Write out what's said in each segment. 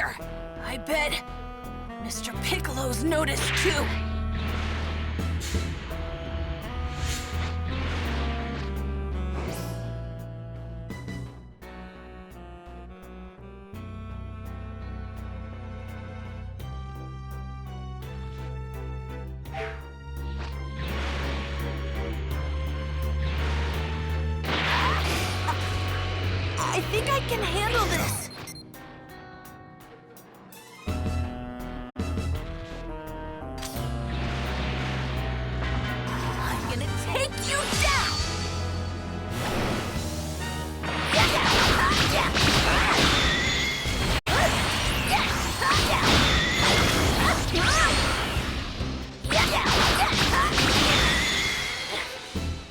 here. I bet Mr. Piccolo's noticed too. I think I can handle this. I'm gonna take you down!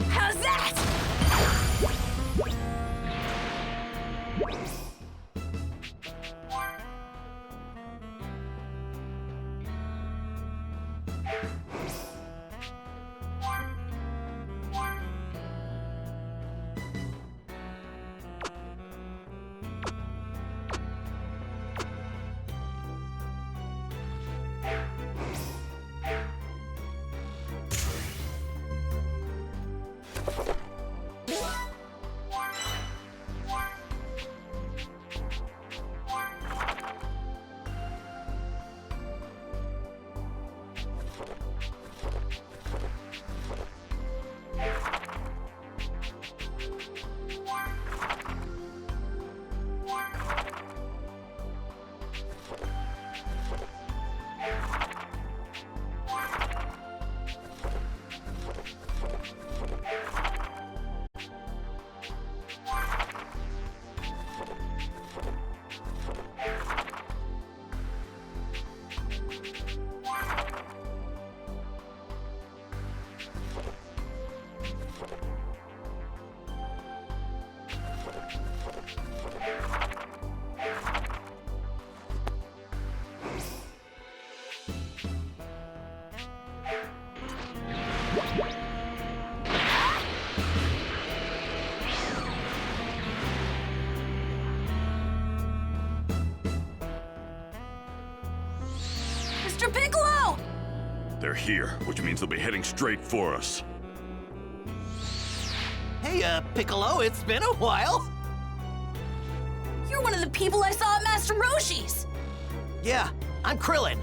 How's that? Mr. Piccolo! They're here, which means they'll be heading straight for us. Hey, Piccolo, it's been a while. You're one of the people I saw at Master Roshi's. Yeah, I'm Krillin.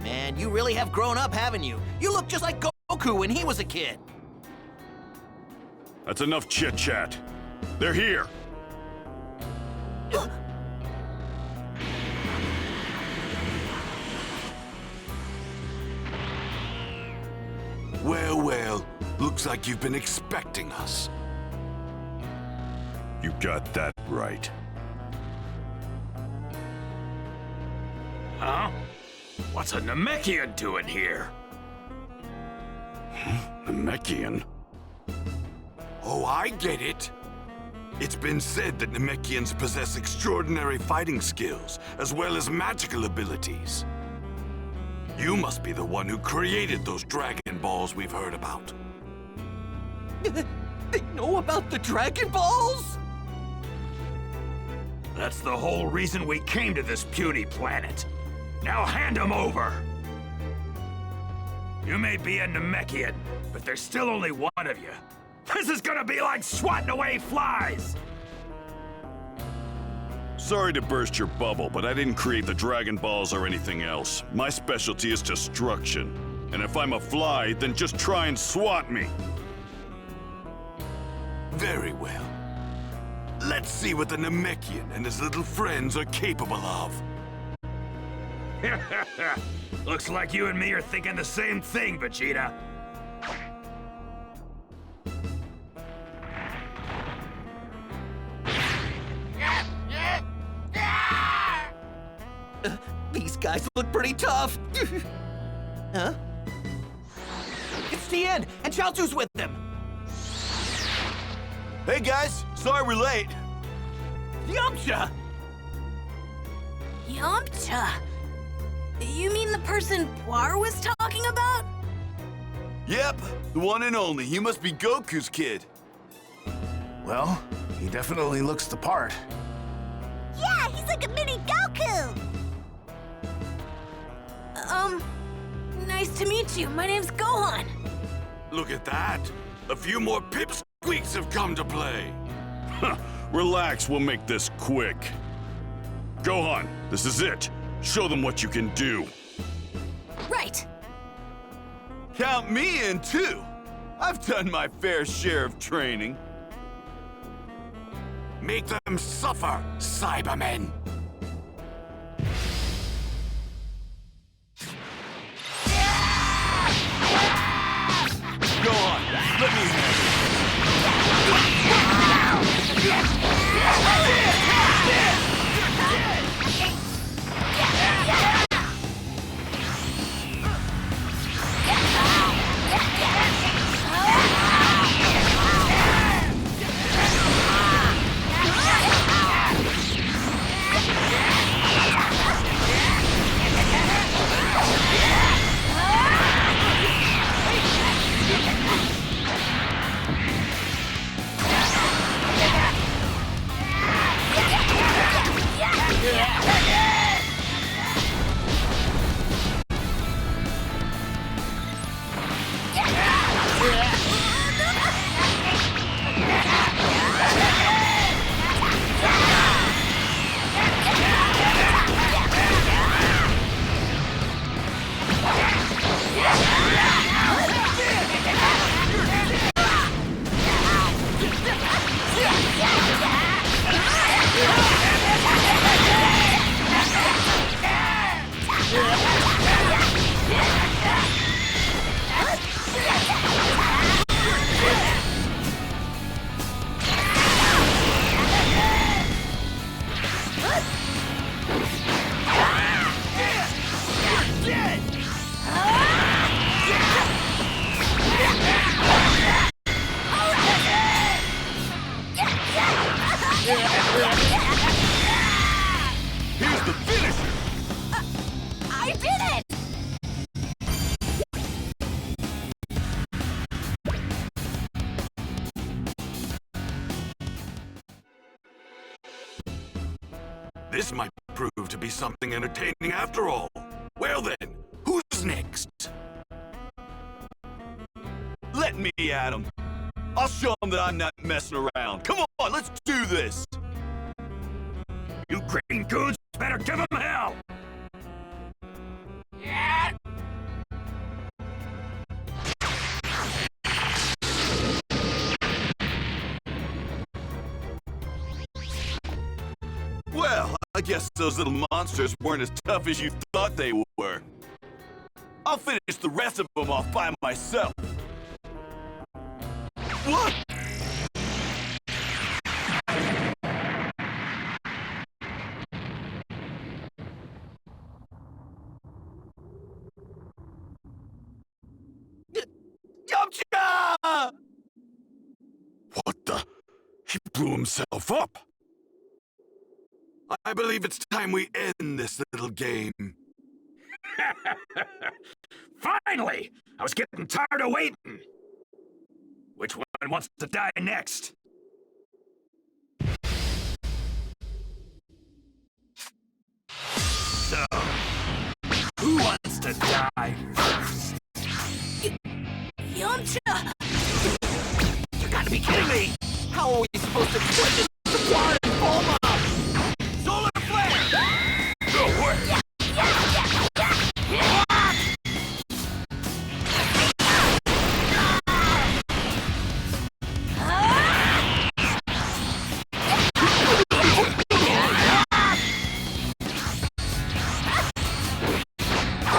Man, you really have grown up, haven't you? You look just like Goku when he was a kid. That's enough chit-chat. They're here. Well, well, looks like you've been expecting us. You got that right. Huh? What's a Namekian doing here? Namekian? Oh, I get it. It's been said that Namekians possess extraordinary fighting skills, as well as magical abilities. You must be the one who created those Dragon Balls we've heard about. They know about the Dragon Balls? That's the whole reason we came to this puny planet. Now hand them over! You may be a Namekian, but there's still only one of you. This is gonna be like swatting away flies! Sorry to burst your bubble, but I didn't create the Dragon Balls or anything else. My specialty is destruction. And if I'm a fly, then just try and swat me. Very well. Let's see what the Namekian and his little friends are capable of. Looks like you and me are thinking the same thing, Vegeta. These guys look pretty tough. Huh? It's Tien, and Chaozu's with them. Hey guys, sorry we're late. Yamcha! Yamcha? You mean the person Poir was talking about? Yep, the one and only. He must be Goku's kid. Well, he definitely looks the part. Yeah, he's like a mini Goku! Nice to meet you. My name's Gohan. Look at that. A few more pipsqueaks have come to play. Relax, we'll make this quick. Gohan, this is it. Show them what you can do. Right. Count me in, too. I've done my fair share of training. Make them suffer, Cybermen. Go on, let me handle Here's the finisher! I did it! This might prove to be something entertaining after all. Well then, who's next? Let me at him. I'll show him that I'm not messing around. Come on, let's do this! You green goons better give them hell! Well, I guess those little monsters weren't as tough as you thought they were. I'll finish the rest of them off by myself. What? Yamcha! What the? He blew himself up. I believe it's time we end this little game. Finally! I was getting tired of waiting. Which one wants to die next? So, who wants to die first? Yamcha! You gotta be kidding me! How are we supposed to explain this to Water and Bulma? Solar flare! Go away!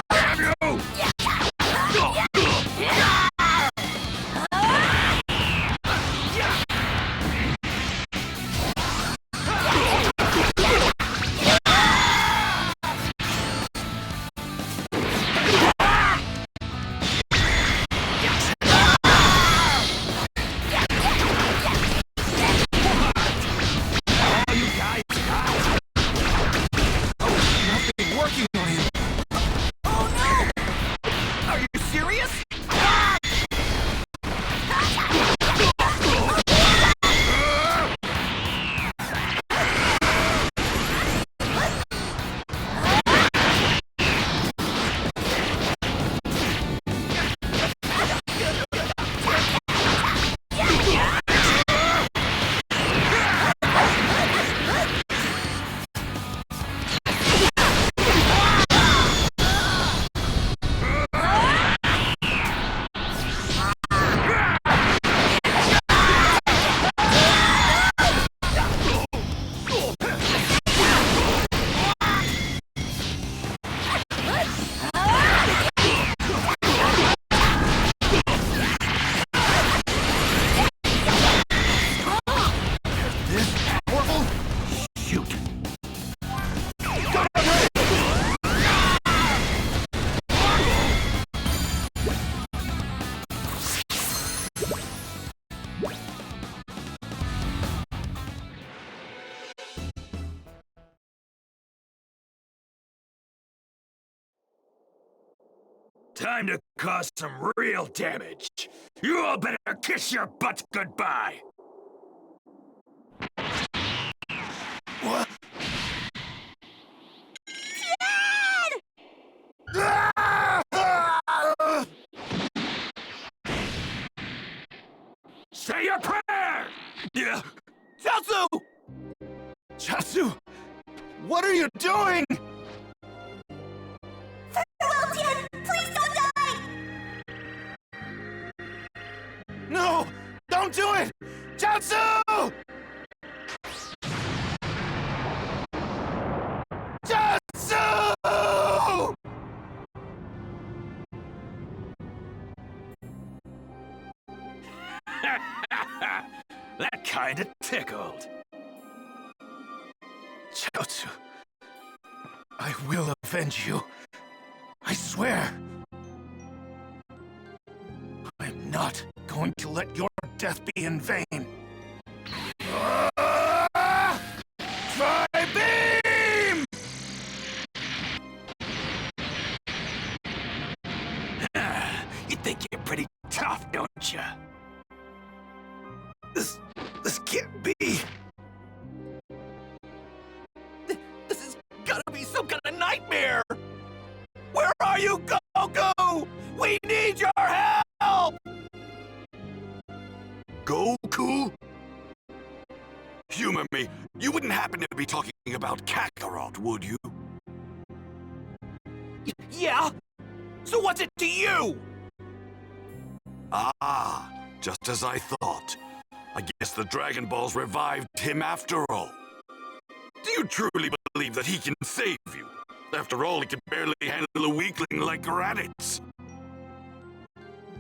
Damn you! Time to cause some real damage. You all better kiss your butts goodbye. What? Say your prayer! Yeah. Chaozu! Chaozu! What are you doing? Farewell, Tien! Please don't die! No! Don't do it! Chaozu! Chaozu! That kinda tickled. Chaozu, I will avenge you. I swear. I'm not going to let your death be in vain. Tri-beam! You think you're pretty tough, don't you? This can't be. This is gonna be some kind of nightmare! Where are you, Goku? We need your help! Goku? Humor me, you wouldn't happen to be talking about Kakaroto, would you? Yeah? So what's it to you? Ah, just as I thought. I guess the Dragon Balls revived him after all. Do you truly believe that he can save you? After all, he can barely handle a weakling like Raditz.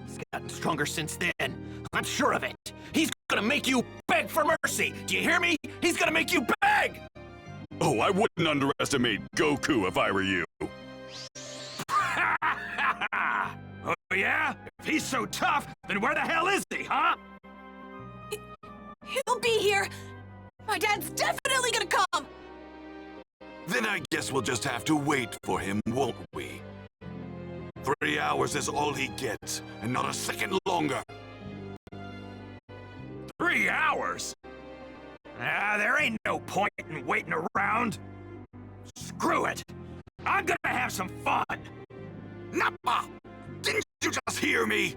He's gotten stronger since then. I'm sure of it. He's gonna make you beg for mercy. Do you hear me? He's gonna make you beg! Oh, I wouldn't underestimate Goku if I were you. Oh yeah? If he's so tough, then where the hell is he, huh? He'll be here! My dad's definitely gonna come! Then I guess we'll just have to wait for him, won't we? 3 hours is all he gets, and not a second longer. 3 hours? There ain't no point in waiting around. Screw it. I'm gonna have some fun. Napa! Didn't you just hear me?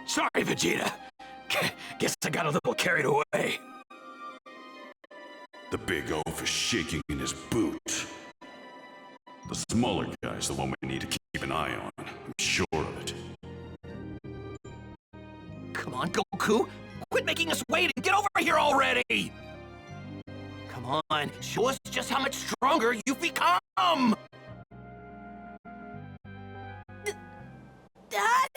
Sorry, Vegeta. Guess I got a little carried away. The big oaf is shaking in his boot. The smaller guy's the one we need to keep an eye on. I'm sure of it. Come on, Goku! Quit making us wait and get over here already! Come on, show us just how much stronger you've become! Dad?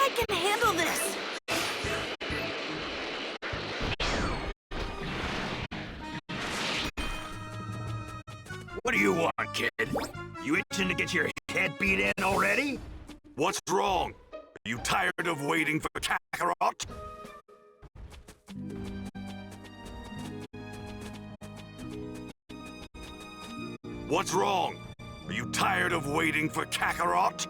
I can handle this! What do you want, kid? You itching to get your head beat in already? What's wrong? Are you tired of waiting for Kakarot? What's wrong? Are you tired of waiting for Kakaroto?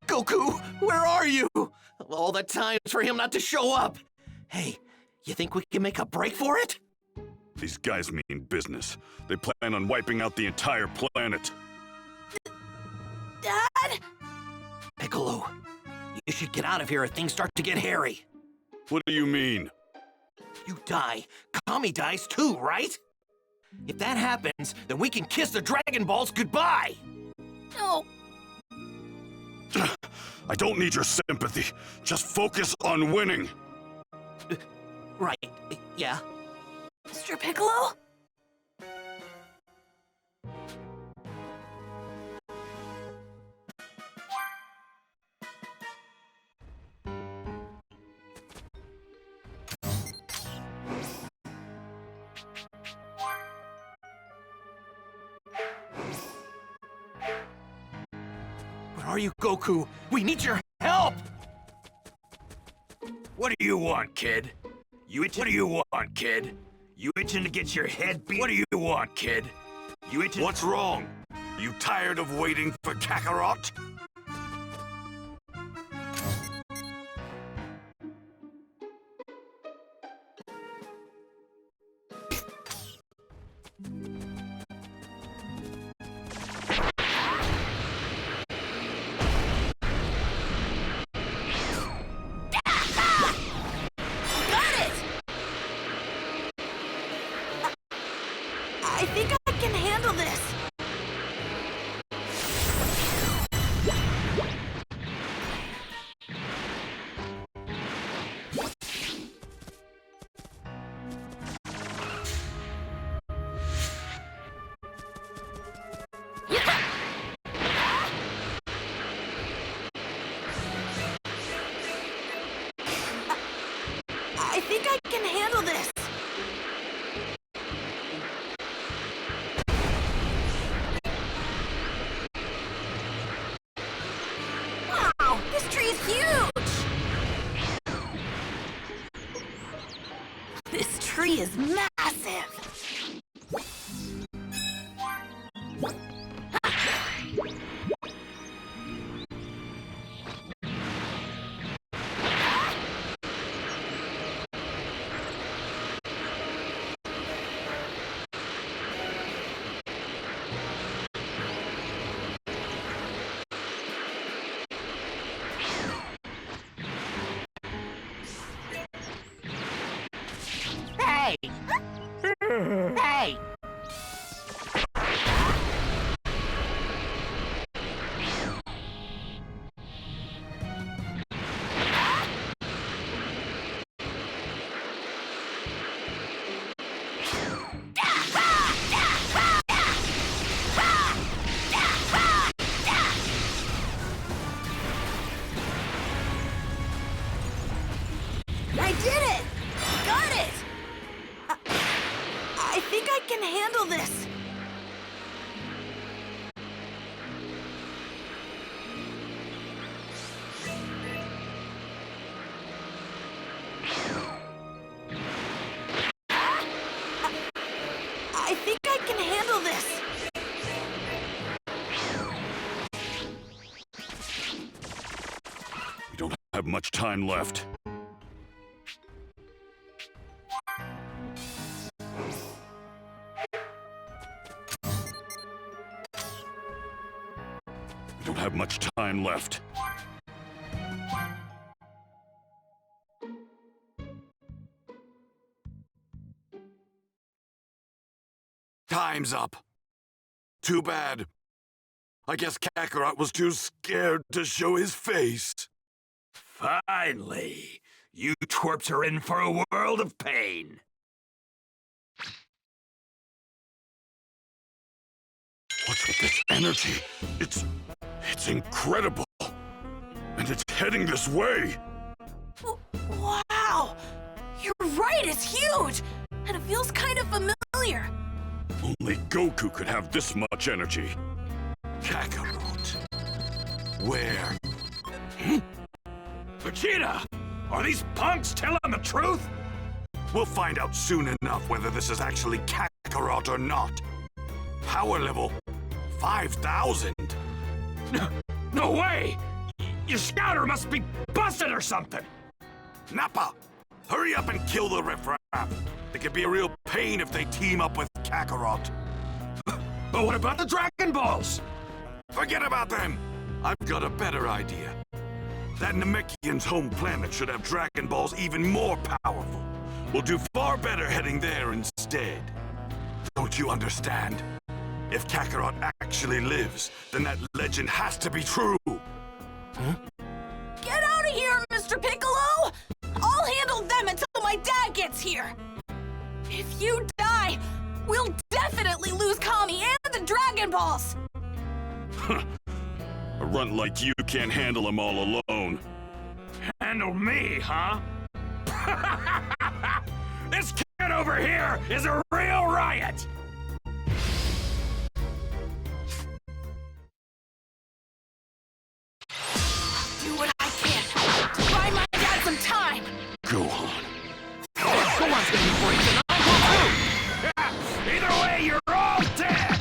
Goku, where are you? All the time for him not to show up. Hey, you think we can make a break for it? These guys mean business. They plan on wiping out the entire planet. Dad? Piccolo, you should get out of here if things start to get hairy. What do you mean? You die, Kami dies too, right? If that happens, then we can kiss the Dragon Balls goodbye! No. I don't need your sympathy. Just focus on winning. Right, yeah. Mr. Piccolo? Where are you, Goku? We need your help! What do you want, kid? What do you want, kid? You itching to get your head beat? What do you want, kid? You itching? What's wrong? Are you tired of waiting for Kakaroto? I think I can handle this. I think I can handle this. Wow, this tree is huge. This tree is massive. Hey! Hey! I did it! Got it! have much time left. We don't have much time left. Time's up. Too bad. I guess Kakarot was too scared to show his face. Finally! You twerps are in for a world of pain. What's with this energy? It's incredible. And it's heading this way. Wow! You're right, it's huge! And it feels kind of familiar. Only Goku could have this much energy. Kakarot. Where? Vegeta! Are these punks telling the truth? We'll find out soon enough whether this is actually Kakarot or not. Power level 5,000. No way! Your scouter must be busted or something! Napa, hurry up and kill the riffraff. It could be a real pain if they team up with Kakarot. But what about the Dragon Balls? Forget about them! I've got a better idea. That Namekian's home planet should have Dragon Balls even more powerful. We'll do far better heading there instead. Don't you understand? If Kakarot actually lives, then that legend has to be true. Huh? Get out of here, Mr. Piccolo! I'll handle them until my dad gets here. If you die, we'll definitely lose Kami and the Dragon Balls. A runt like you can't handle them all alone. Handle me, huh? This kid over here is a real riot! Do what I can to buy my dad some time. Gohan. Gohan's gonna be breaking up! Either way, you're all dead!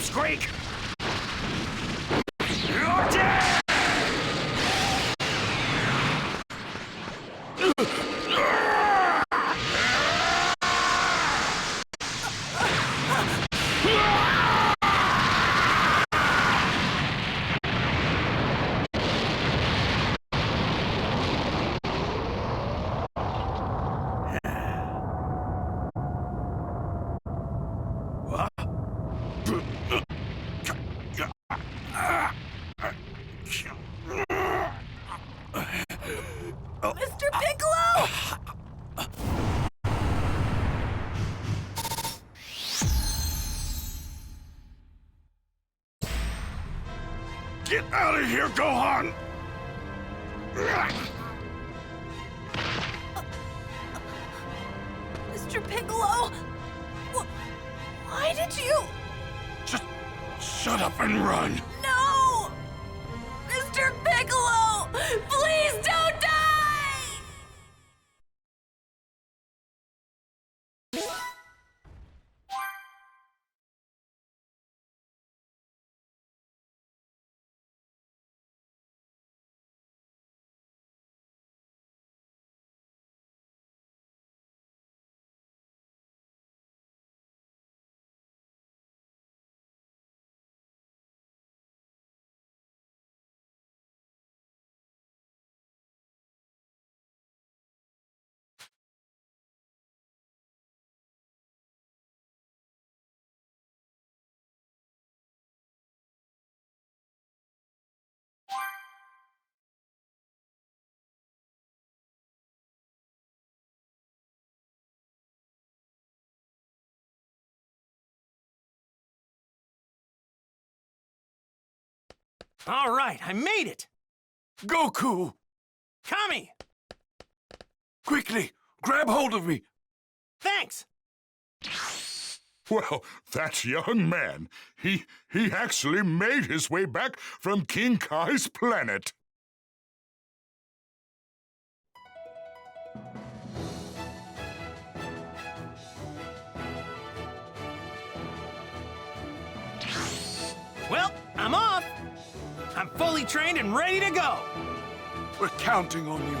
Skreek! You're dead! Mr. Piccolo! Get out of here, Gohan! Mr. Piccolo! Why did you... Just shut up and run! No! Mr. Piccolo! Please don't die! All right, I made it! Goku! Kami! Quickly, grab hold of me! Thanks! Well, that young man, he actually made his way back from King Kai's planet. Well, I'm off! I'm fully trained and ready to go! We're counting on you.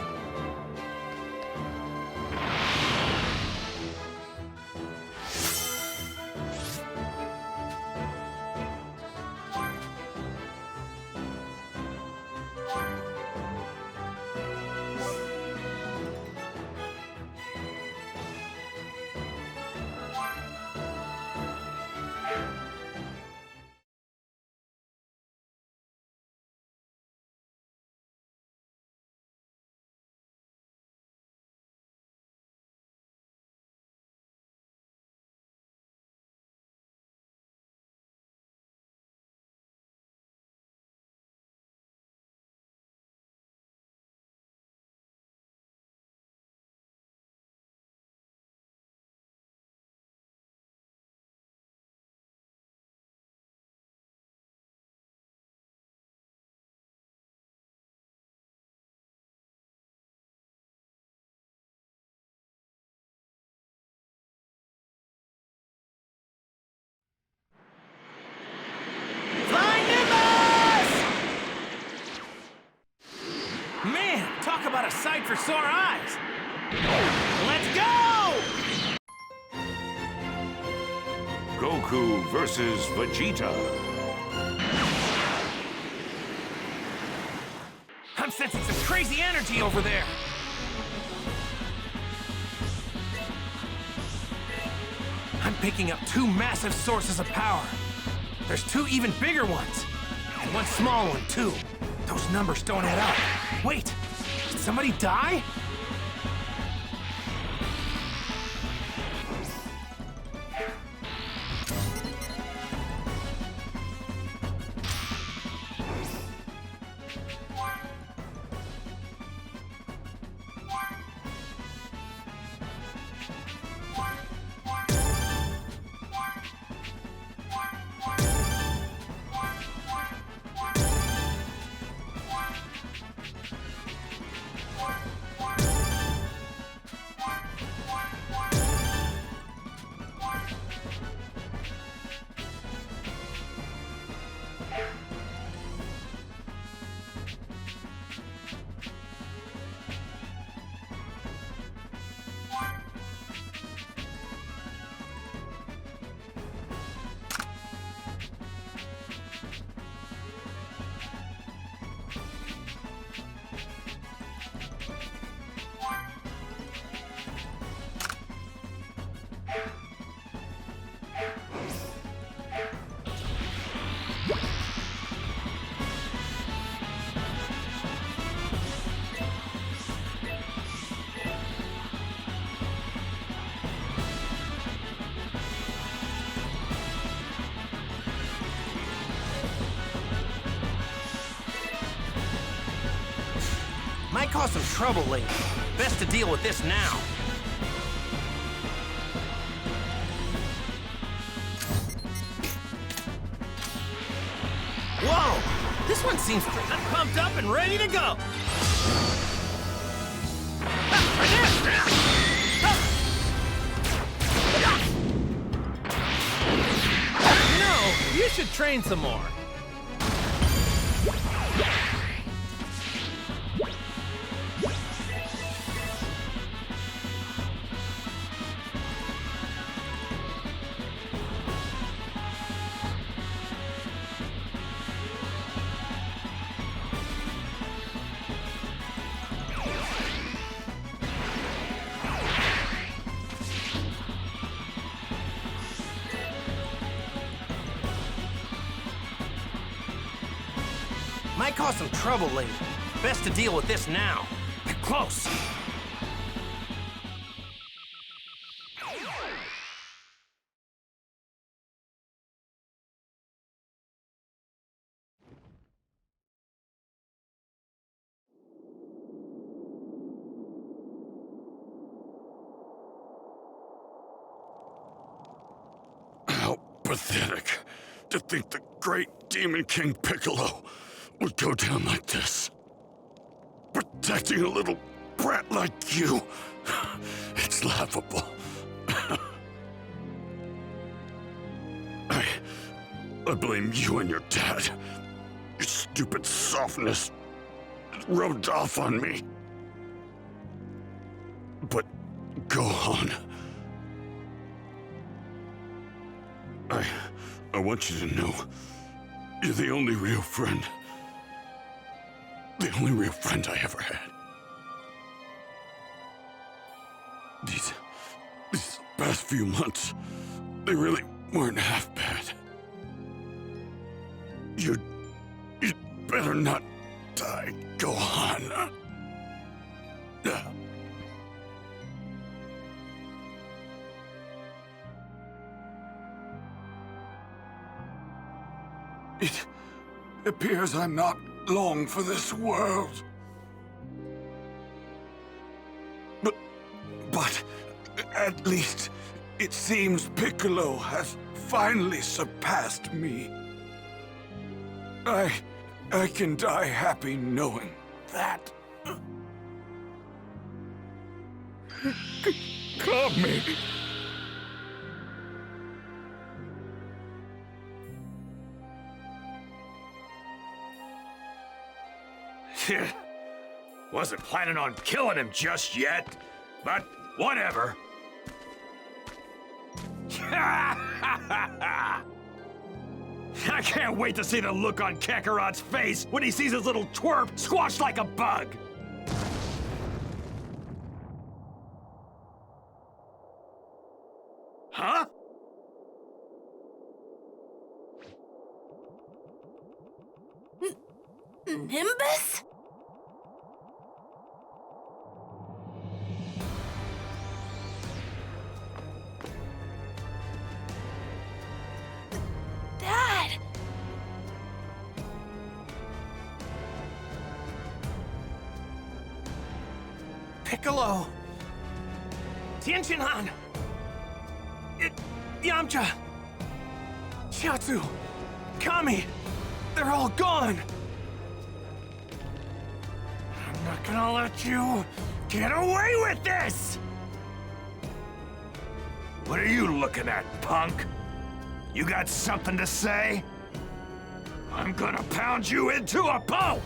Man, talk about a sight for sore eyes! Let's go! Goku versus Vegeta. I'm sensing some crazy energy over there! I'm picking up two massive sources of power. There's two even bigger ones, and one small one, too. Those numbers don't add up. Wait, did somebody die? Might cause some trouble later. Best to deal with this now. Whoa! This one seems pretty pumped up and ready to go. You know, you should train some more. Might cause some trouble later. Best to deal with this now. Get close. How pathetic to think the great Demon King Piccolo would go down like this. Protecting a little brat like you. It's laughable. I blame you and your dad. Your stupid softness rubbed off on me. But Gohan, I want you to know you're the only real friend. The only real friend I ever had. These past few months, they really weren't half bad. You'd better not die, Gohan. It appears I'm not long for this world. But at least it seems Piccolo has finally surpassed me. I can die happy knowing that. Kami! Wasn't planning on killing him just yet, but whatever. I can't wait to see the look on Kakarot's face when he sees his little twerp squashed like a bug. Huh? Nimbus? Dad! Piccolo! Tianqinan! Yamcha! Shiatsu! Kami! They're all gone! I'm not gonna let you get away with this! What are you looking at, punk? You got something to say? I'm gonna pound you into a pulp!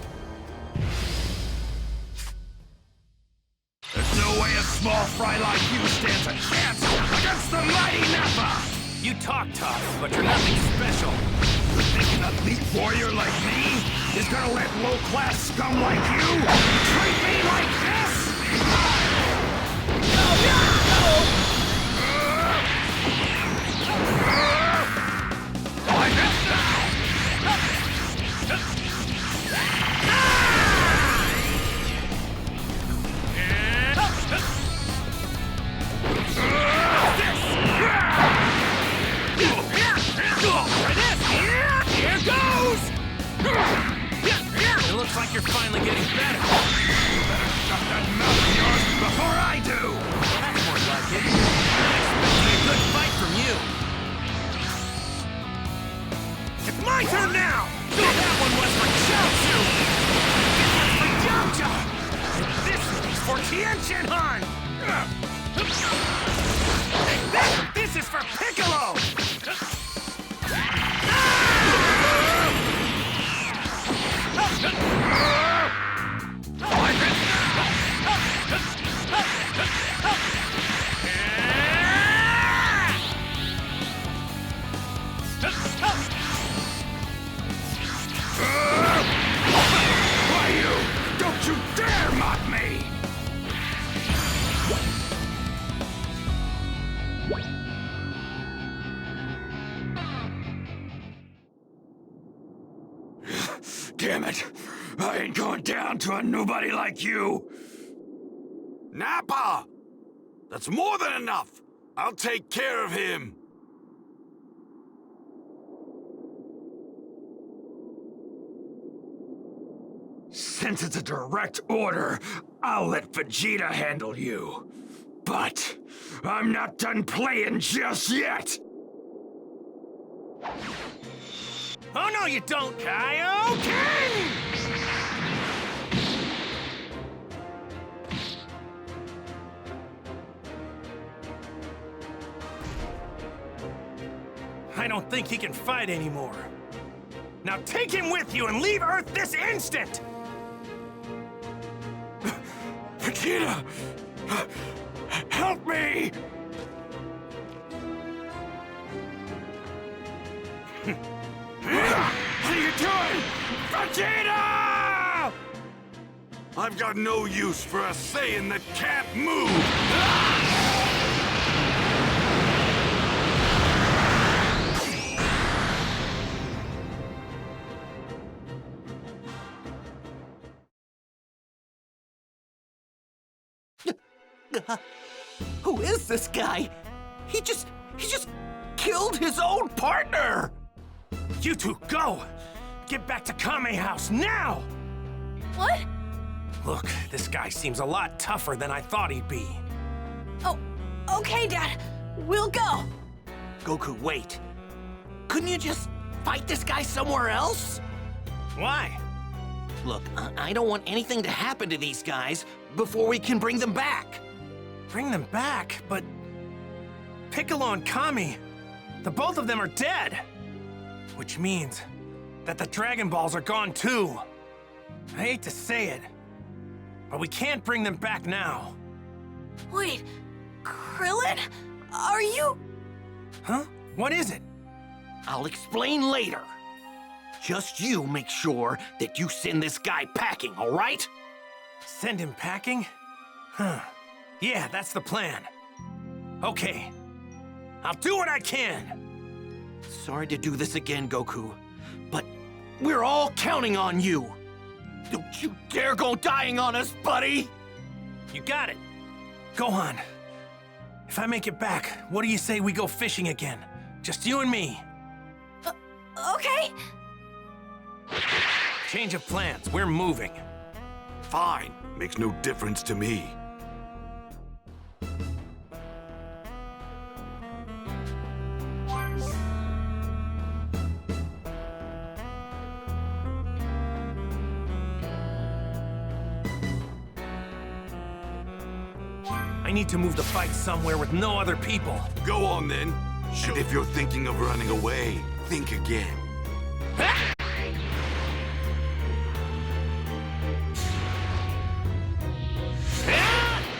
There's no way a small fry like you stands a chance against the mighty Napa! You talk tough, but you're nothing special. You think an elite warrior like me is gonna let low-class scum like you treat me like this? Like this now! It looks like you're finally getting better. Tianchen-Han! This is for Piccolo! Why you? Don't you dare mock me! Damn it! I ain't going down to a nobody like you! Napa! That's more than enough! I'll take care of him! Since it's a direct order, I'll let Vegeta handle you. But I'm not done playing just yet! Oh no you don't, Kaioken! I don't think he can fight anymore. Now take him with you and leave Earth this instant! Vegeta! Help me! What are you doing? Vegeta! I've got no use for a Saiyan that can't move! Who is this guy? He just killed his own partner! You two, go! Get back to Kame House, now! What? Look, this guy seems a lot tougher than I thought he'd be. Oh, okay, Dad. We'll go. Goku, wait. Couldn't you just fight this guy somewhere else? Why? Look, I don't want anything to happen to these guys before we can bring them back. Bring them back, but... Piccolo and Kami, the both of them are dead! Which means that the Dragon Balls are gone too. I hate to say it, but we can't bring them back now. Wait, Krillin? Are you... Huh? What is it? I'll explain later. Just you make sure that you send this guy packing, all right? Send him packing? Huh. Yeah, that's the plan. Okay. I'll do what I can. Sorry to do this again, Goku, but we're all counting on you. Don't you dare go dying on us, buddy! You got it. Gohan, if I make it back, what do you say we go fishing again? Just you and me. Okay. Change of plans. We're moving. Fine. Makes no difference to me. I need to move the fight somewhere with no other people. Go on then. And if you're thinking of running away, think again.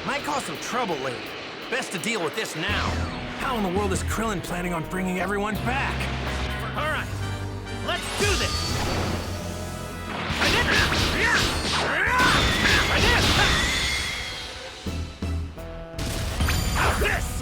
Might cause some trouble later. Best to deal with this now. How in the world is Krillin planning on bringing everyone back? All right, let's do this. How's this?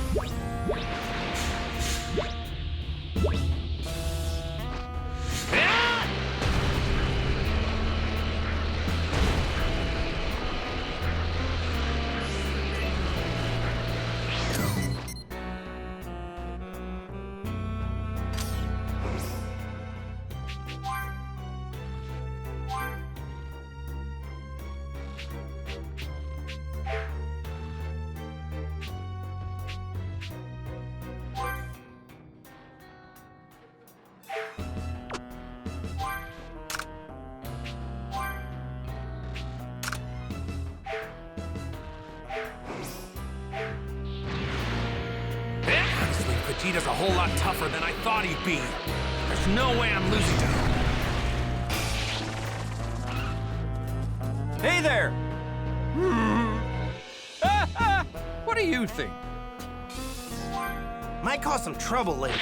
Vegeta's a whole lot tougher than I thought he'd be. There's no way I'm losing to him. Hey there! What do you think? Might cause some trouble later.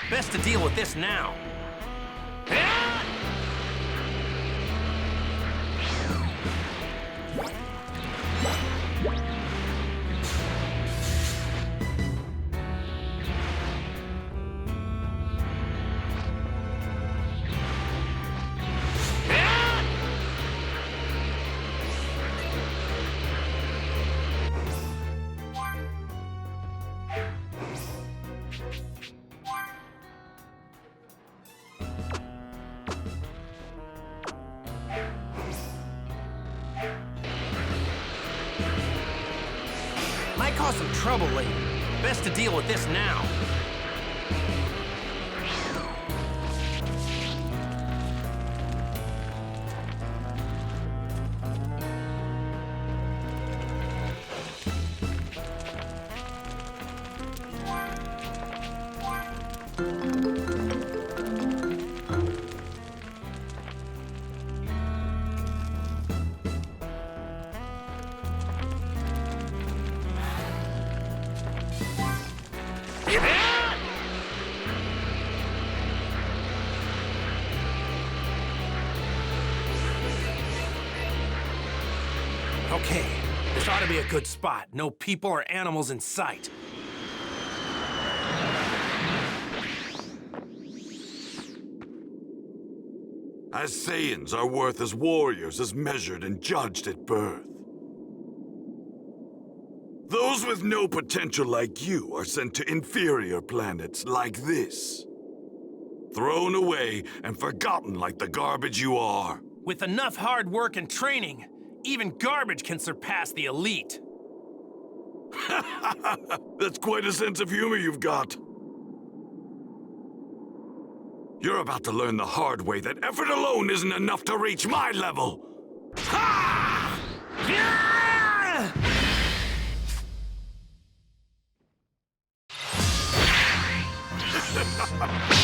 Best to deal with this now. Might cause some trouble later. Best to deal with this now. Okay, this ought to be a good spot. No people or animals in sight. As Saiyans are worth as warriors as measured and judged at birth. Those with no potential like you are sent to inferior planets like this. Thrown away and forgotten like the garbage you are. With enough hard work and training, even garbage can surpass the elite. That's quite a sense of humor you've got. You're about to learn the hard way that effort alone isn't enough to reach my level. Ha!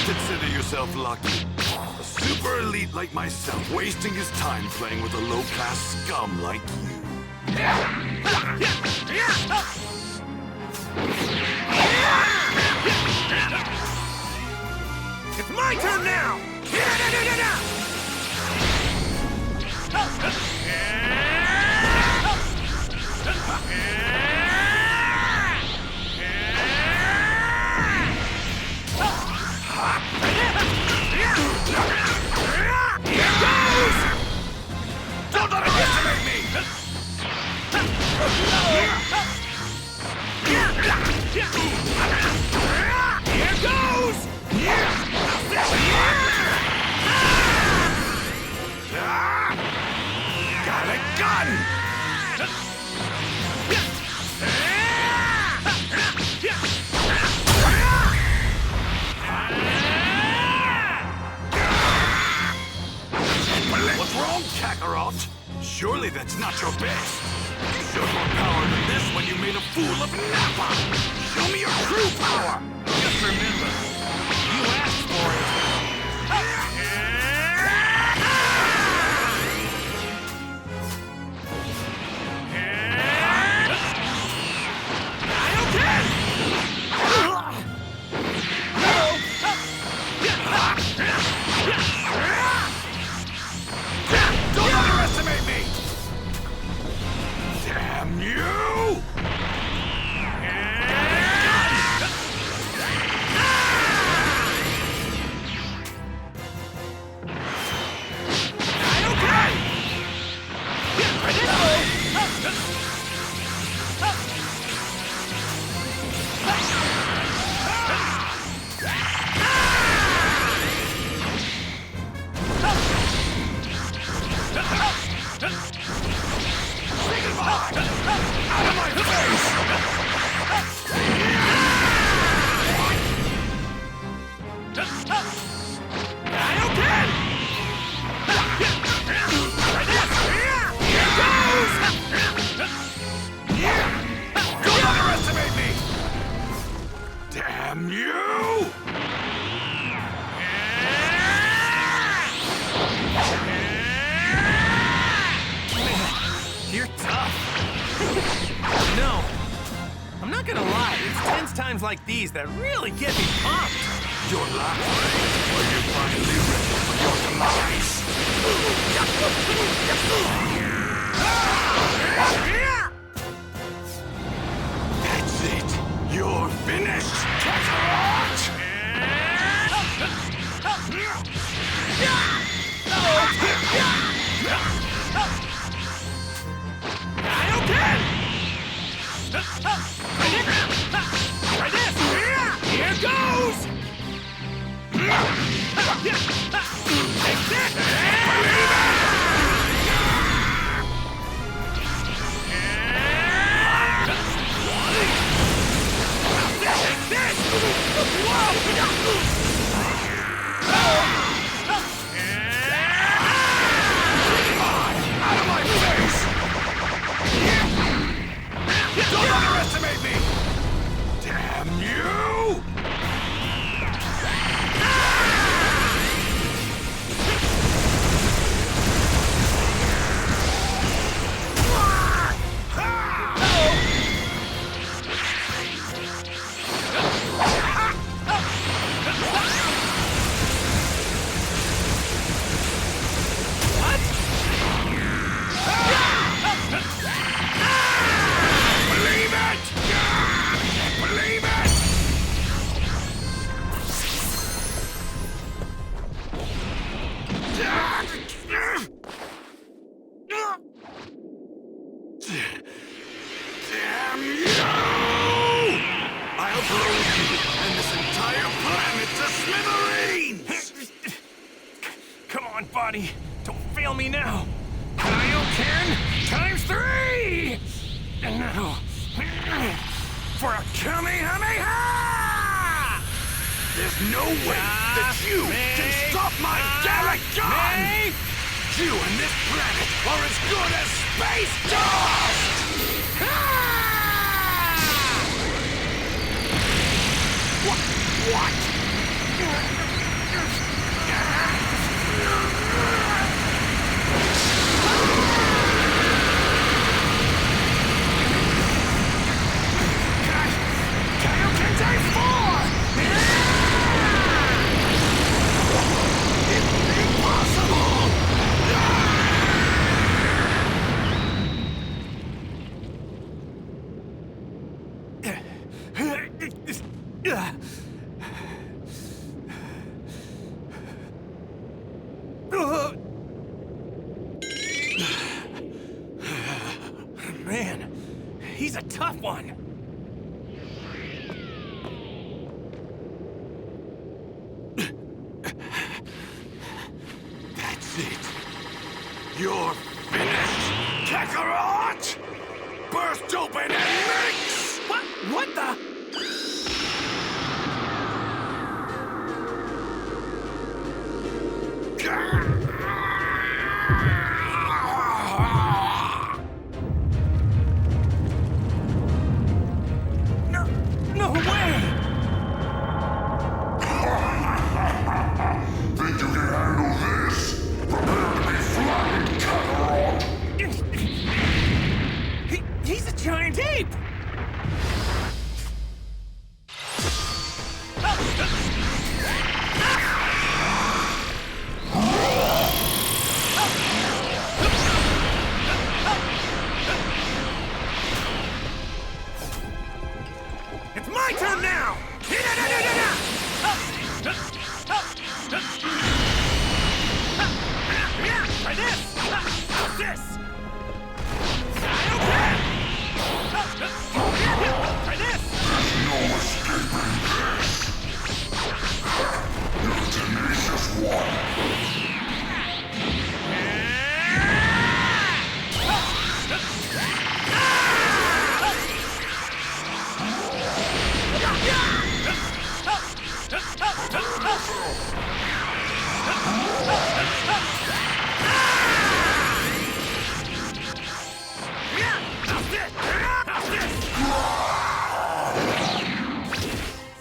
Consider yourself lucky. A super elite like myself wasting his time playing with a low-class scum like you. It's my turn now! Don't underestimate me! Here goes! Got a gun! What's wrong, Kakaroto? Surely that's not your best. You showed more power than this when you made a fool of Napa. Show me your true power. Just remember, you asked for it. Don't underestimate me! Damn you! No. I'm not gonna lie, it's tense times like these that really get me pumped. Your last race, where you're finally ready for your demise. That's it. You're finished, Kakaroto! I don't care! Try this! Here goes! Take this! Take this! Whoa! Out of my face! Don't underestimate me! Damn you! Damn you! I'll blow you and this entire planet to smithereens! Come on, buddy. Don't fail me now. Kaioken times 3! And now, for a Kamehameha! There's no way that you can stop my Gallic gun! You and this planet are as good as space dust! What? Kaioken times 4! Impossible! Man, he's a tough one. That's it. You're finished, Kakaroto! Burst open and mix! What the? No way! Think you can handle this? Prepare to be flattened, Kakaroto! He's a giant ape! It's my turn now! Try this! How's this? Try this! No escaping this! You're a tenacious one!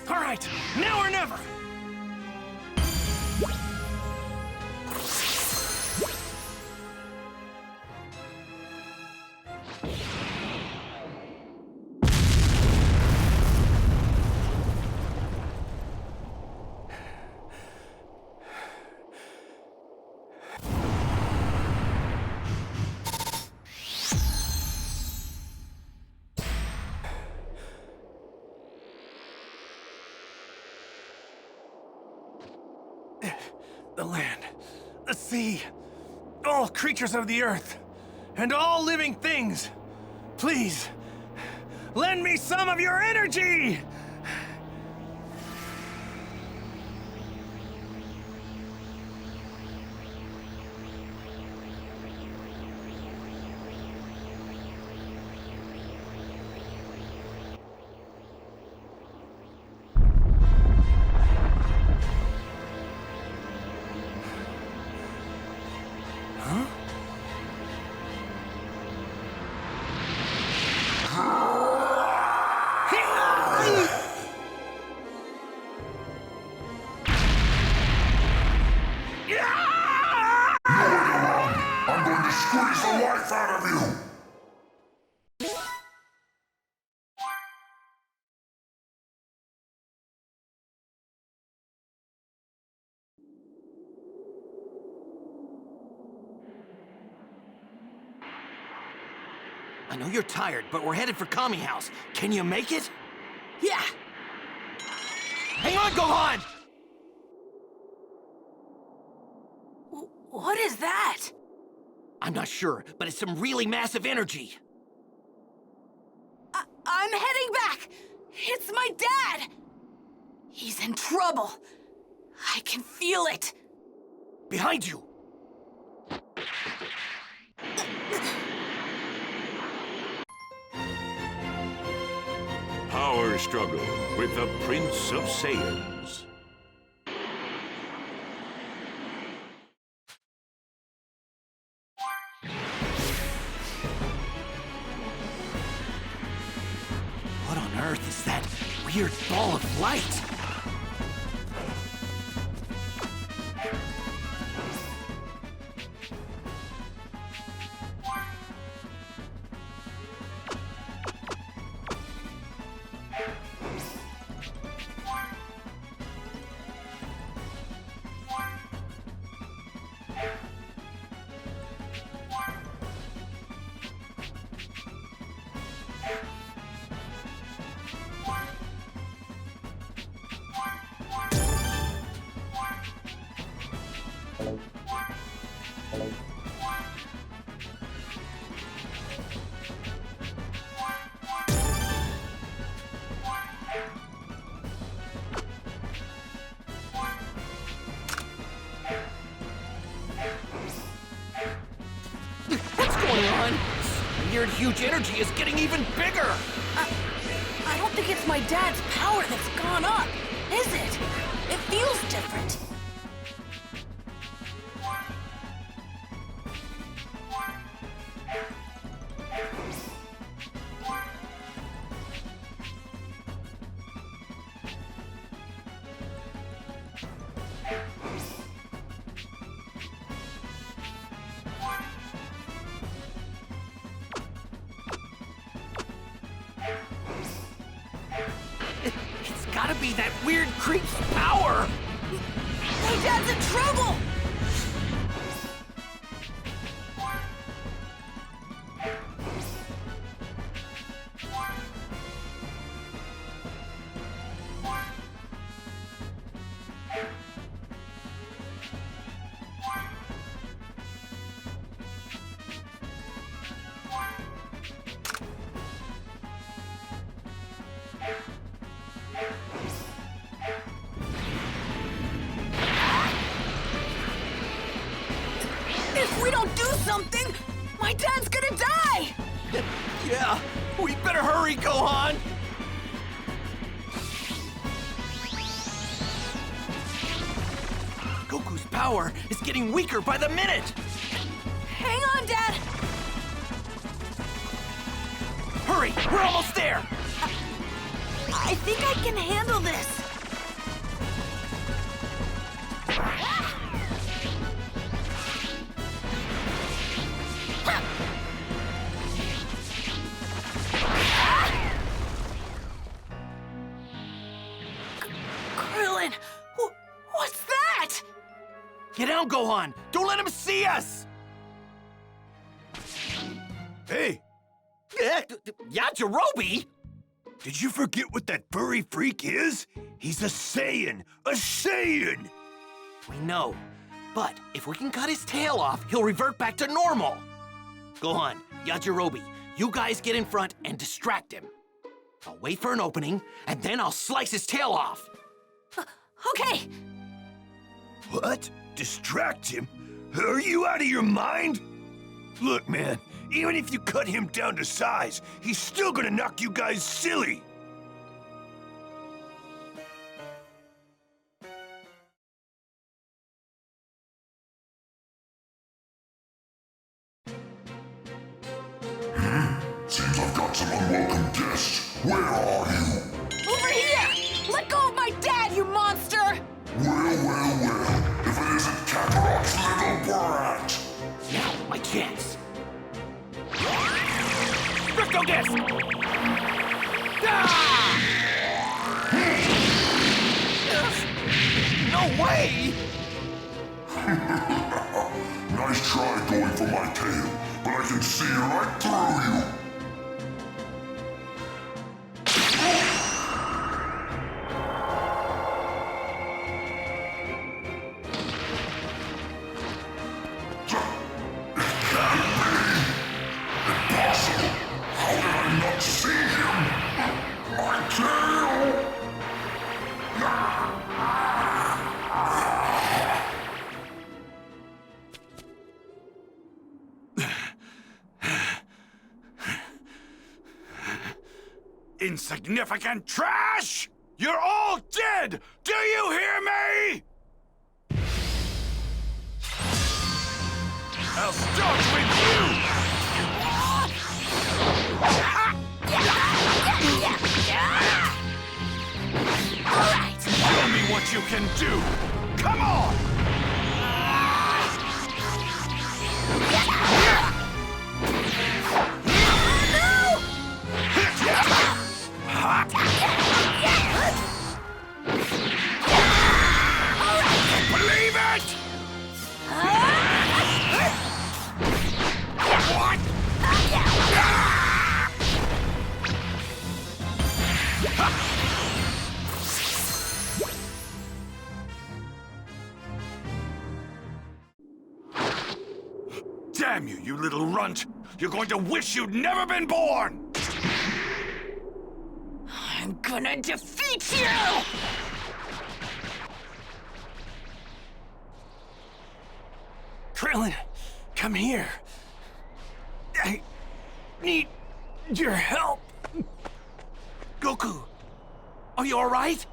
All right, now or never. the land, the sea, all creatures of the earth, and all living things, please, lend me some of your energy! I'm going to squeeze the life out of you! I know you're tired, but we're headed for Kami House. Can you make it? Yeah. Hang on, Gohan! What is that? I'm not sure, but it's some really massive energy. I'm heading back. It's my dad. He's in trouble. I can feel it. Behind you! Power struggle with the Prince of Saiyans. What on earth is that weird ball of light? What's going on? This weird, huge energy is getting even bigger! I don't think it's my dad's power that's gone up, is it? It feels different. It's gotta be that weird creep's power! My dad's in trouble! If we don't do something, my dad's gonna die! Yeah, we better hurry, Gohan! Goku's power is getting weaker by the minute! Hang on, Dad! Hurry, we're almost there! I think I can handle this. Krillin, what's that? Get down, Gohan! Don't let him see us! Hey, Yeah, Jirobe? did you forget what that furry freak is? He's a Saiyan! A Saiyan! We know, But if we can cut his tail off, he'll revert back to normal. Gohan, Yajirobe, you guys get in front and distract him. I'll wait for an opening, and then I'll slice his tail off. Okay. What? Distract him? Are you out of your mind? Look, man, even if you cut him down to size, he's still gonna knock you guys silly. Seems I've got some unwelcome guests. Where are you? Over here! Let go of my dad, you monster! Well. If it isn't Kakaroto's little brat. Now, my chance. Crypto disc! Ah! No way! Nice try going for my tail, but I can see right through you. Insignificant trash! You're all dead! Do you hear me? I'll start with you! All right. Show me what you can do! Come on! Believe it! What? Damn you, you little runt! You're going to wish you'd never been born! I'm gonna defeat you! Krillin, come here. I need your help. Goku, are you all right?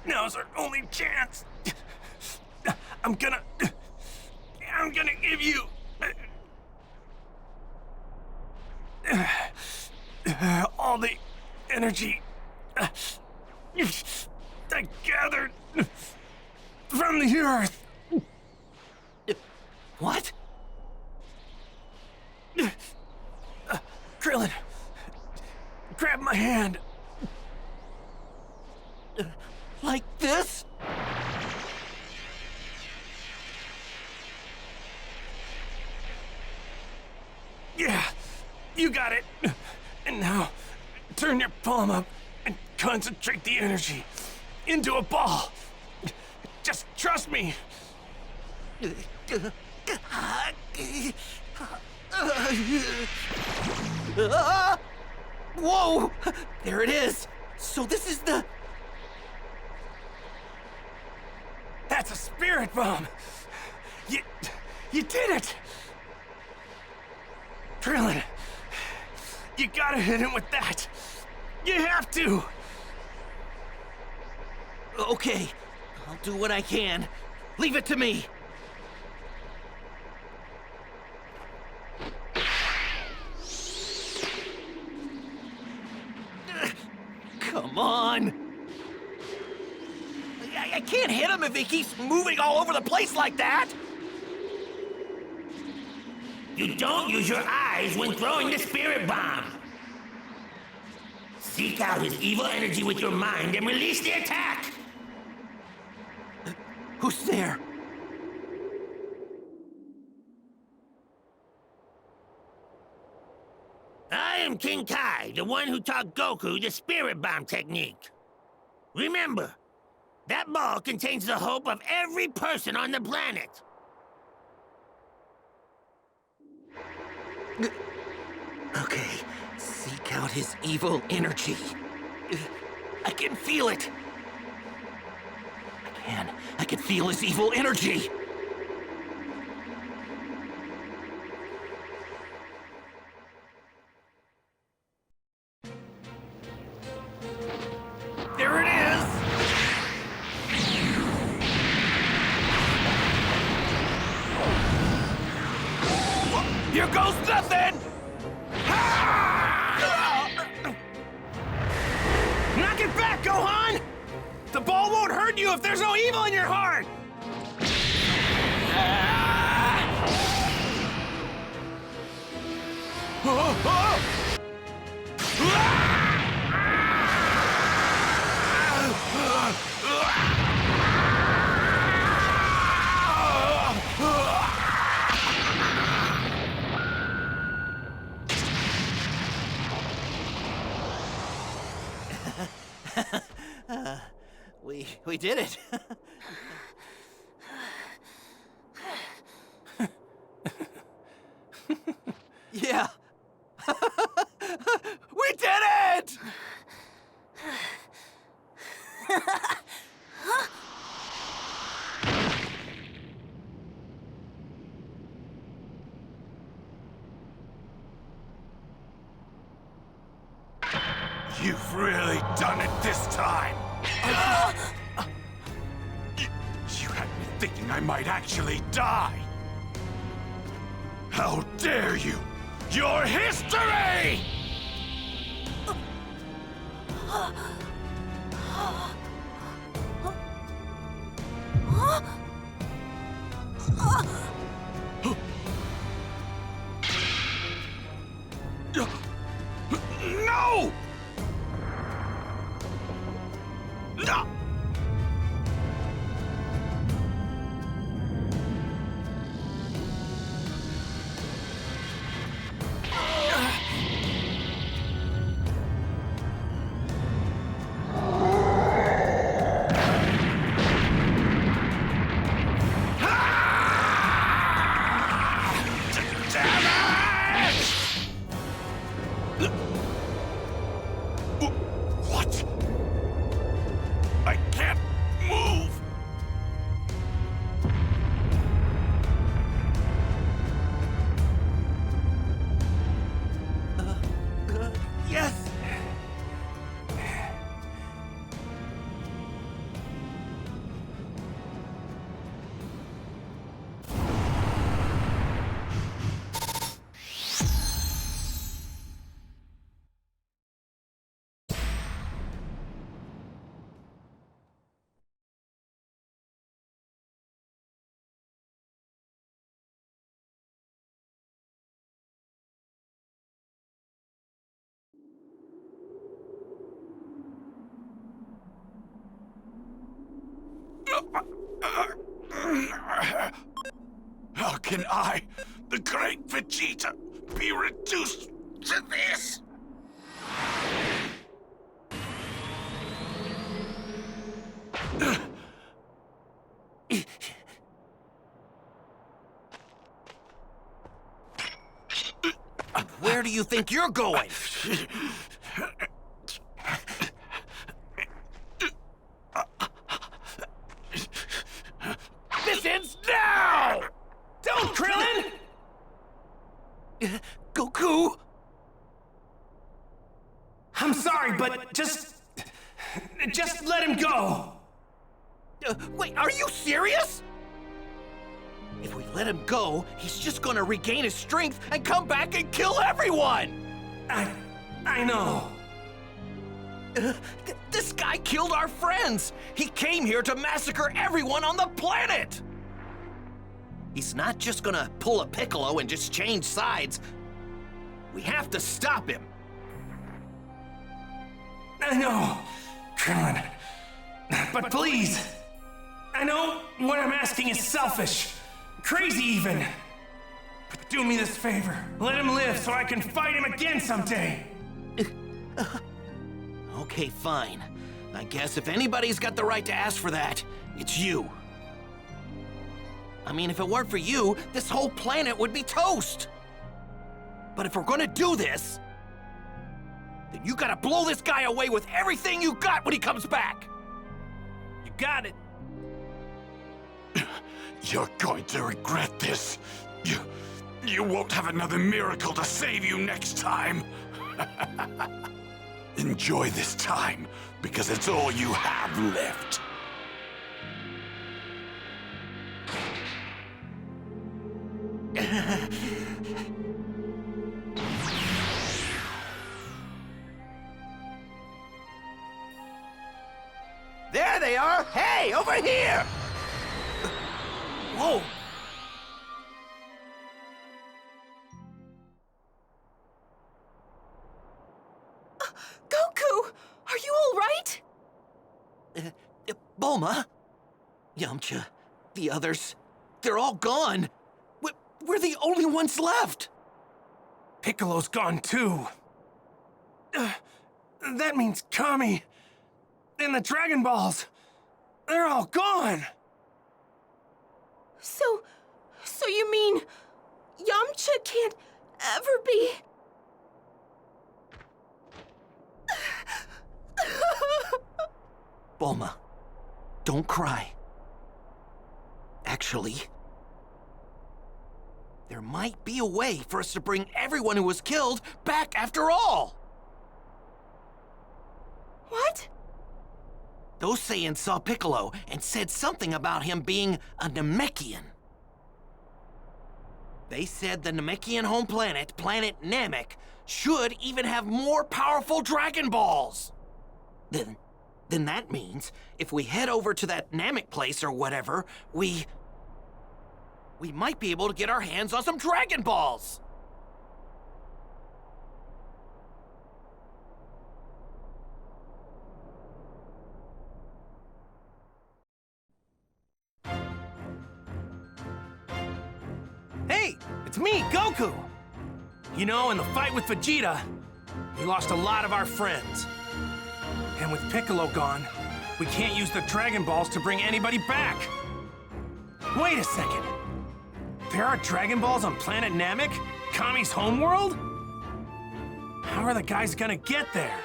Now's our only chance. I'm gonna give you all the energy I gathered from the earth. What? Krillin, grab my hand. Like this? Yeah, you got it. And now, turn your palm up and concentrate the energy into a ball. Just trust me. Whoa! There it is! So this is the... That's a spirit bomb. You did it. Krillin, you gotta hit him with that. You have to. Okay, I'll do what I can. Leave it to me. Come on. I can't hit him if he keeps moving all over the place like that. You don't use your eyes when throwing the spirit bomb. Seek out his evil energy with your mind and release the attack. Who's there? I am King Kai, the one who taught Goku the spirit bomb technique. Remember, That ball contains the hope of every person on the planet. Okay, seek out his evil energy. I can feel it. I can feel his evil energy. There it is! Here goes nothing! Knock it back, Gohan! The ball won't hurt you if there's no evil in your heart! We did it. Yeah. We did it! You've really done it this time. You had me thinking I might actually die. How dare you! Your history! No! No! What? I can't move! Yes! How can I, the great Vegeta, be reduced to this? Where do you think you're going? This ends now! Don't, Krillin! Goku! I'm sorry, but just let him go! Wait, are you serious? If we let him go, he's just gonna regain his strength and come back and kill everyone! I know. This guy killed our friends! He came here to massacre everyone on the planet! He's not just gonna pull a Piccolo and just change sides. We have to stop him. I know, Krillin. But please, I know what I'm asking is selfish, crazy even. But do me this favor. Let him live so I can fight him again someday. Okay, fine. I guess if anybody's got the right to ask for that, it's you. I mean, if it weren't for you, this whole planet would be toast. But if we're gonna do this, then you gotta blow this guy away with everything you got when he comes back. You got it. You're going to regret this. You won't have another miracle to save you next time. Enjoy this time, because it's all you have left. There they are! Hey, over here! Whoa! Goku! Are you all right? Bulma? Yamcha, the others, they're all gone. We're the only ones left. Piccolo's gone too. That means Kami and the Dragon Balls. They're all gone. So you mean Yamcha can't ever be... Bulma, don't cry. Actually, there might be a way for us to bring everyone who was killed back after all. What? Those Saiyans saw Piccolo and said something about him being a Namekian. They said the Namekian home planet, planet Namek, should even have more powerful Dragon Balls. Then that means if we head over to that Namek place or whatever, we might be able to get our hands on some Dragon Balls. Hey, it's me, Goku! You know, in the fight with Vegeta, we lost a lot of our friends. And with Piccolo gone, we can't use the Dragon Balls to bring anybody back. Wait a second. There are Dragon Balls on planet Namek? Kami's homeworld? How are the guys gonna get there?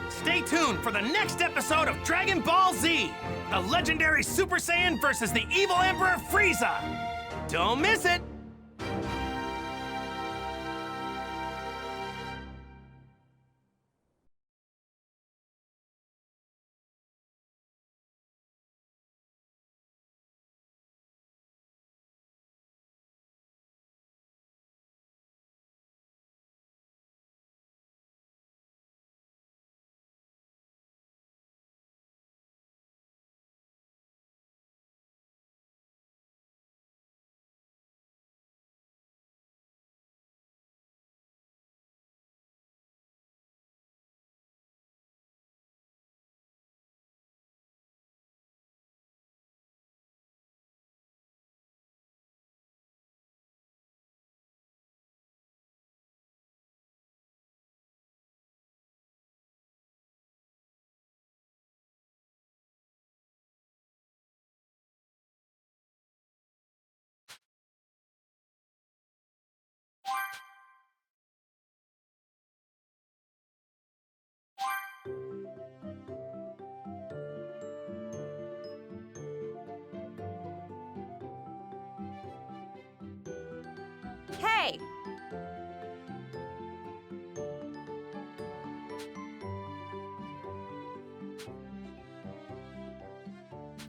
Stay tuned for the next episode of Dragon Ball Z! The legendary Super Saiyan versus the evil Emperor Frieza! Don't miss it! Hey!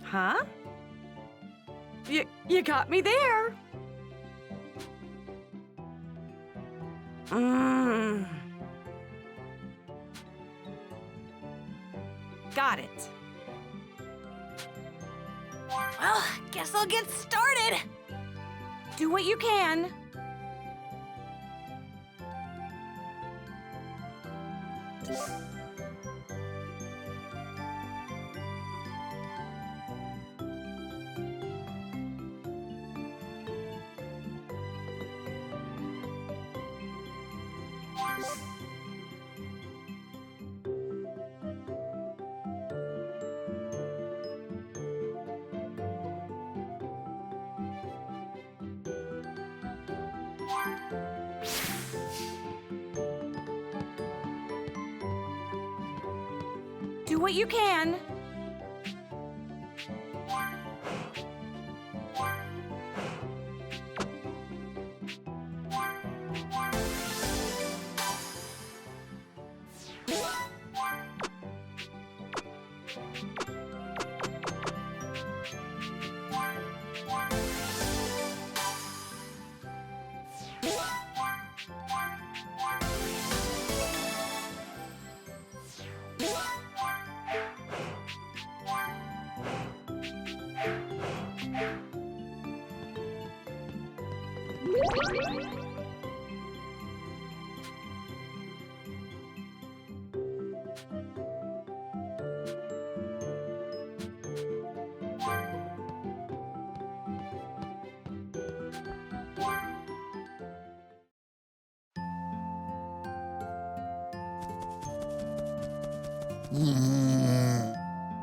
Huh? You got me there. Got it. Well, guess I'll get started. Do what you can. Do what you can.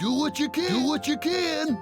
Do what you can. Do what you can.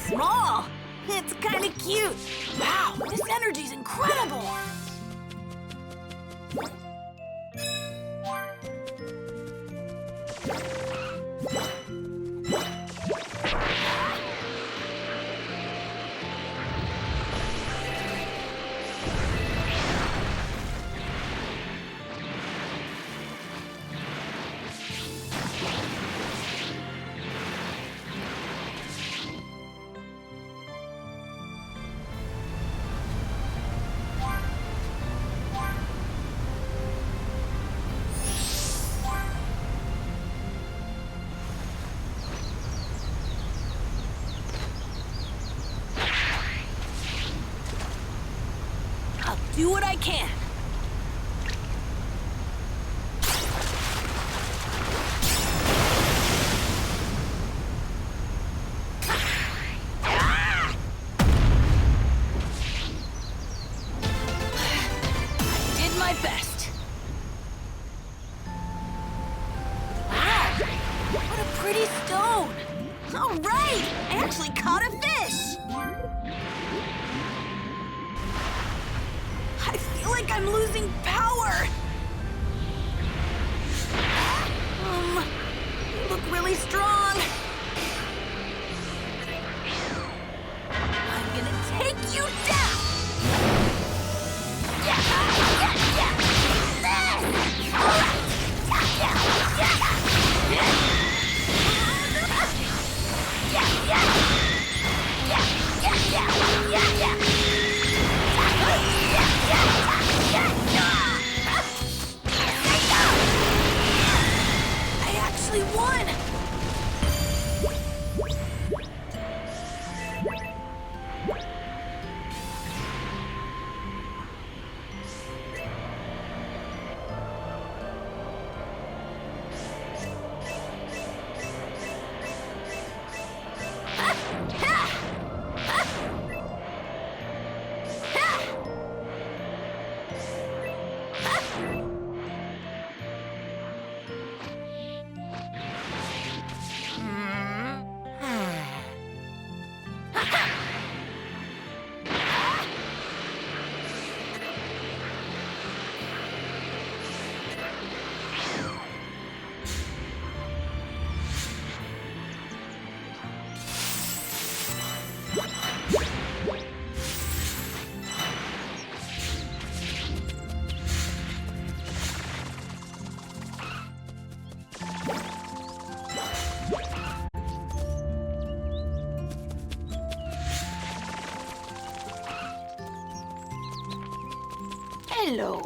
Small. It's kind of cute. Wow, this energy's incredible. Do what I can. I did my best. Wow, what a pretty stone. All right, I actually caught a fish. I feel like I'm Hello.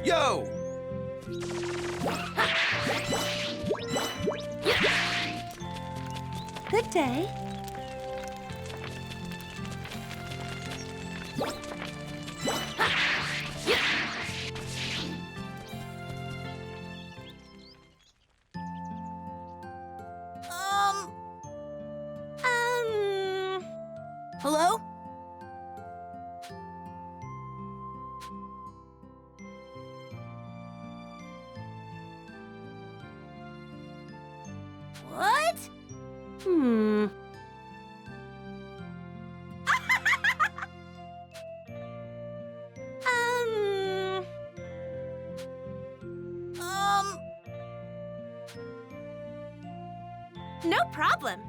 Yo! Good day. Hello? What? Hmm. No problem.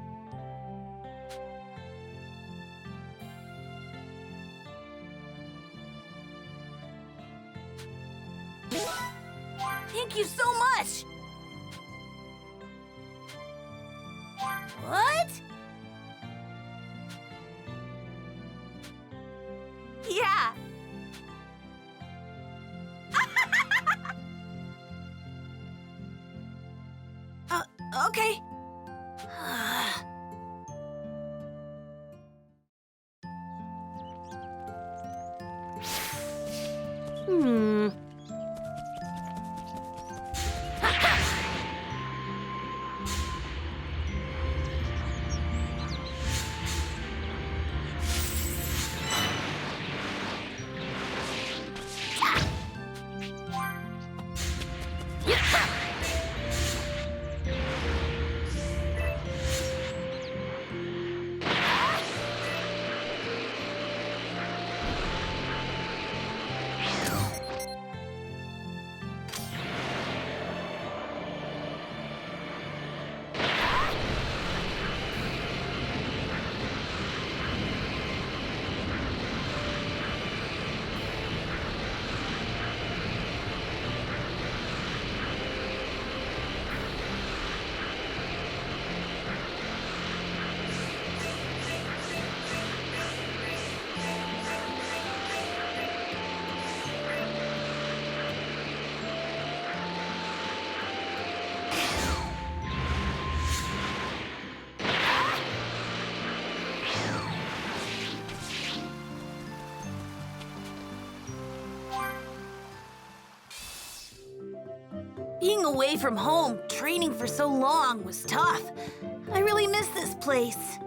Thank you so much. What? Yeah. Okay. Hmm. Being away from home, training for so long, was tough. I really miss this place.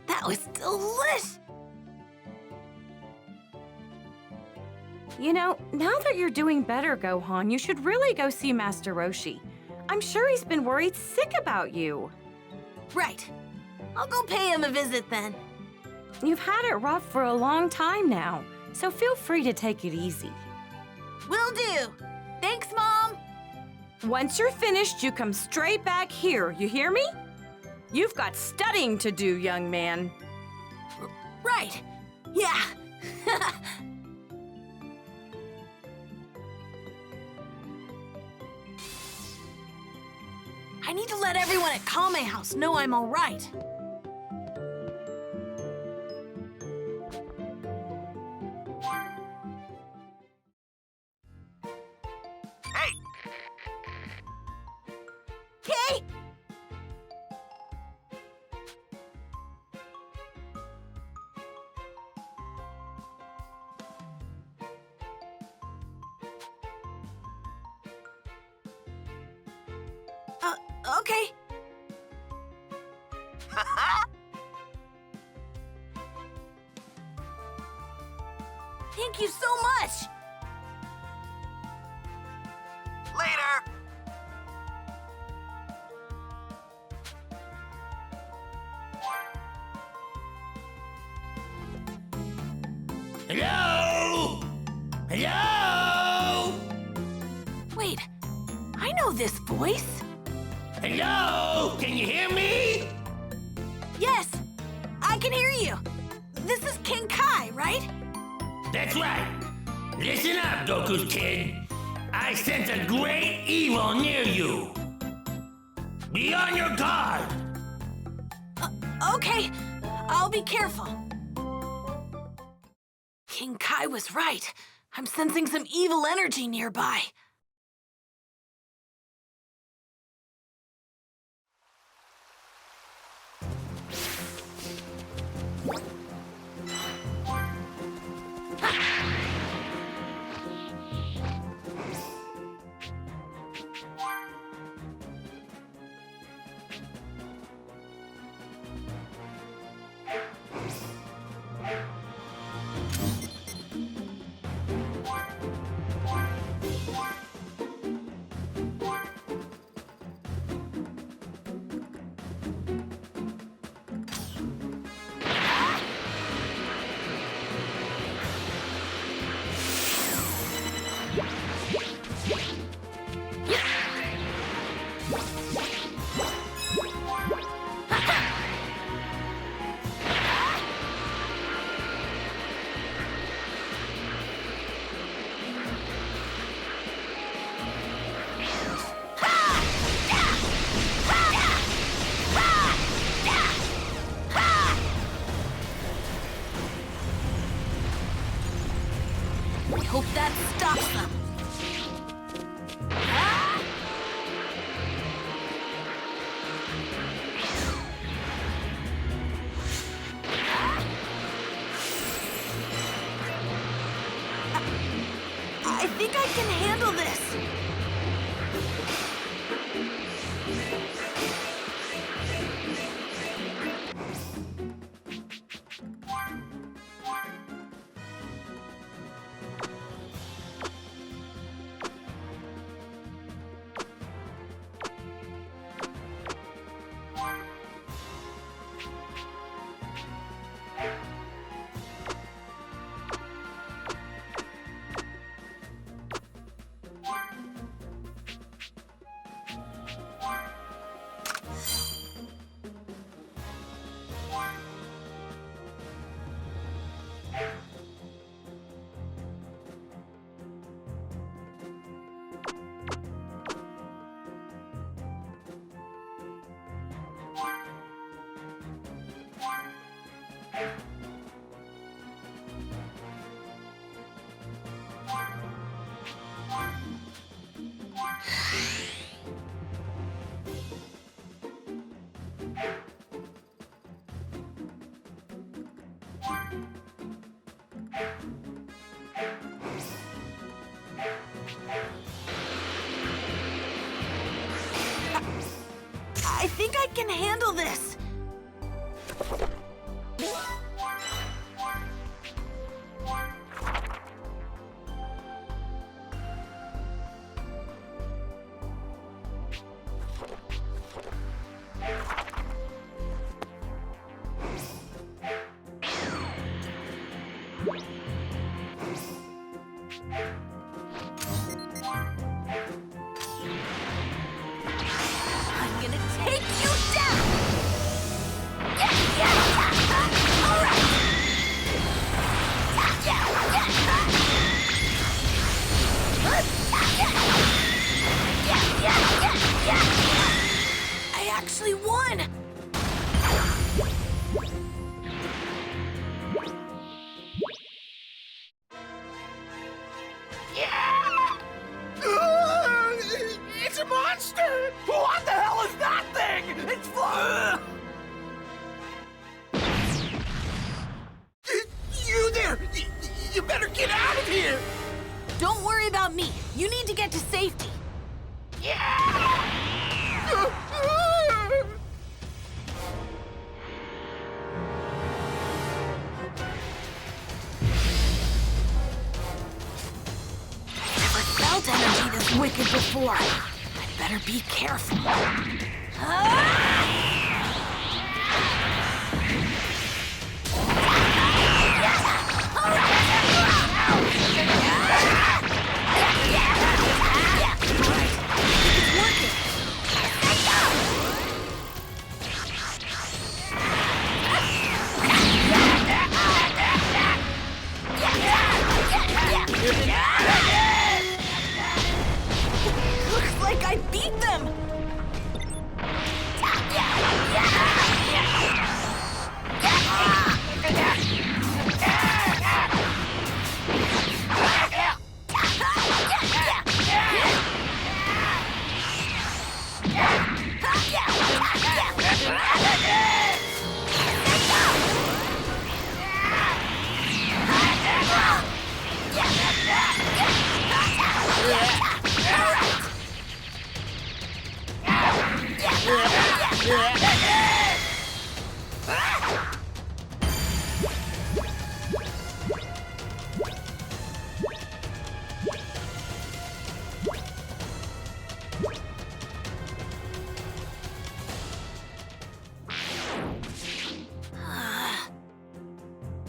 That was delish! You know, now that you're doing better, Gohan, you should really go see Master Roshi. I'm sure he's been worried sick about you. Right. I'll go pay him a visit then. You've had it rough for a long time now, so feel free to take it easy. Will do. Thanks, Mom. Once you're finished, you come straight back here, you hear me? You've got studying to do, young man. Right. Yeah. I need to let everyone at Kame House know I'm all right. Hey! Okay? Okay. Thank you so much! Later! Hello? Hello? Wait, I know this voice. Hello? Can you hear me? Yes, I can hear you. This is King Kai, right? That's right. Listen up, Goku's kid. I sense a great evil near you. Be on your guard. Okay, I'll be careful. King Kai was right. I'm sensing some evil energy nearby. I hope that stops them. I think I can handle this. I think I can handle this. I'm gonna take you down! actually won! It's a monster! What the hell is that thing? It's You there! You better get out of here! Don't worry about me. You need to get to safety. Never felt energy this wicked before. I'd better be careful. Looks like I beat them!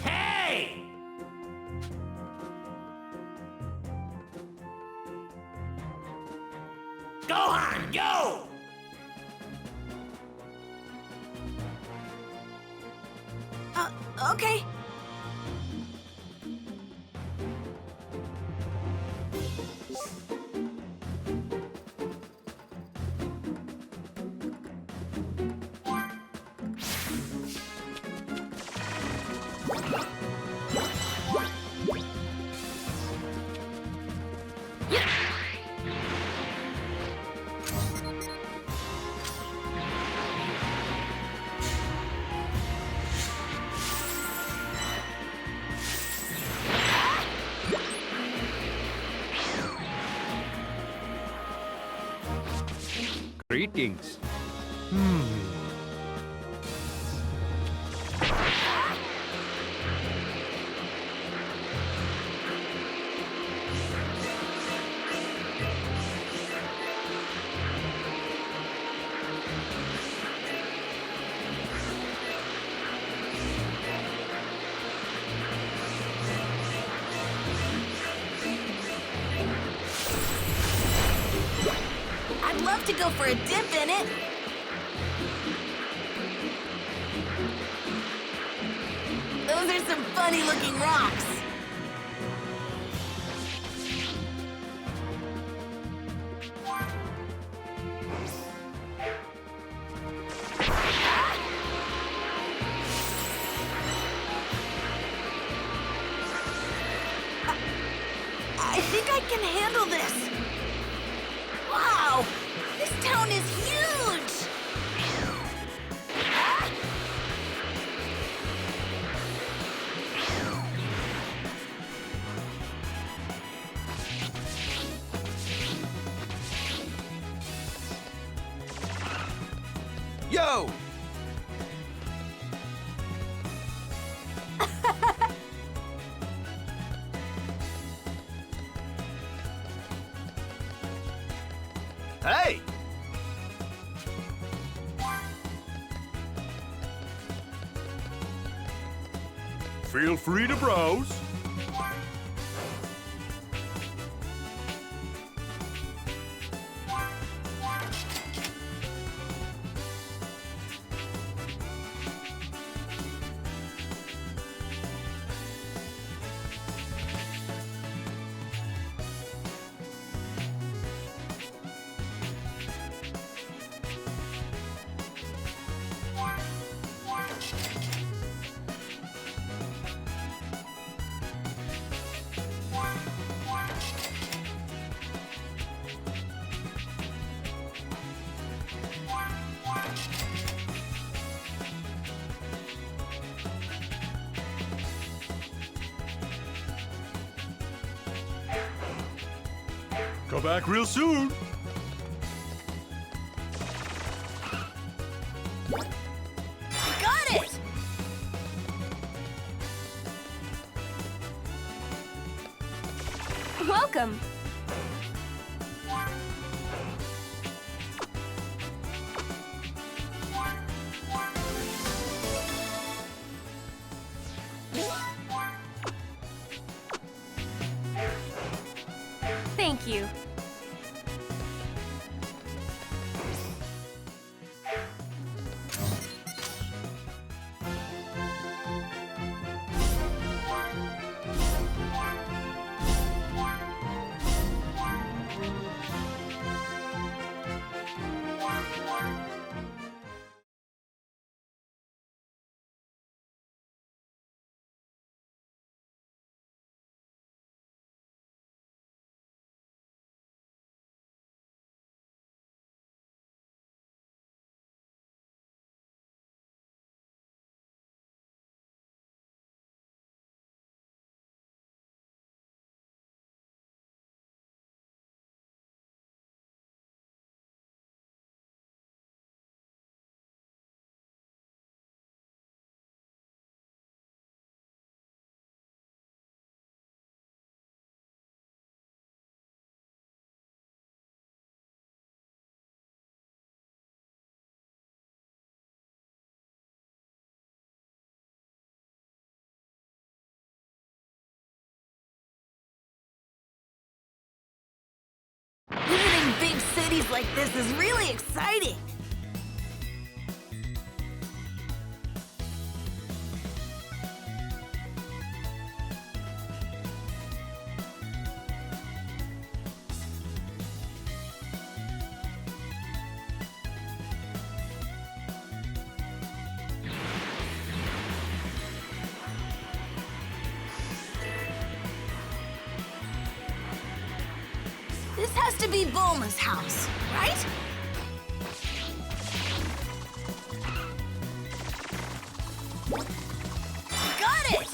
Hey! Gohan, go! Okay. Greetings. I'd love to go for a dip in it. Those are some funny-looking rocks. I think I can handle this. Wow! This town is huge! Yo! Hey! Feel free to browse. Go back real soon. Got it! Welcome. Thank you. Visiting big cities like this is really exciting. This has to be Bulma's house, right? Got it!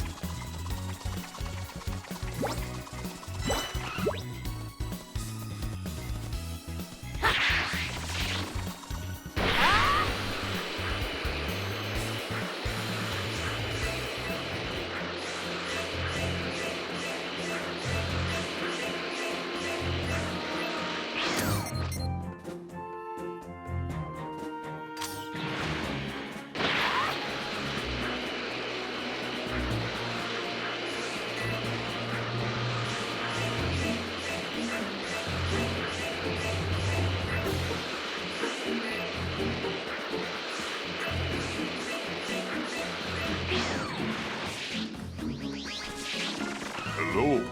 Hello.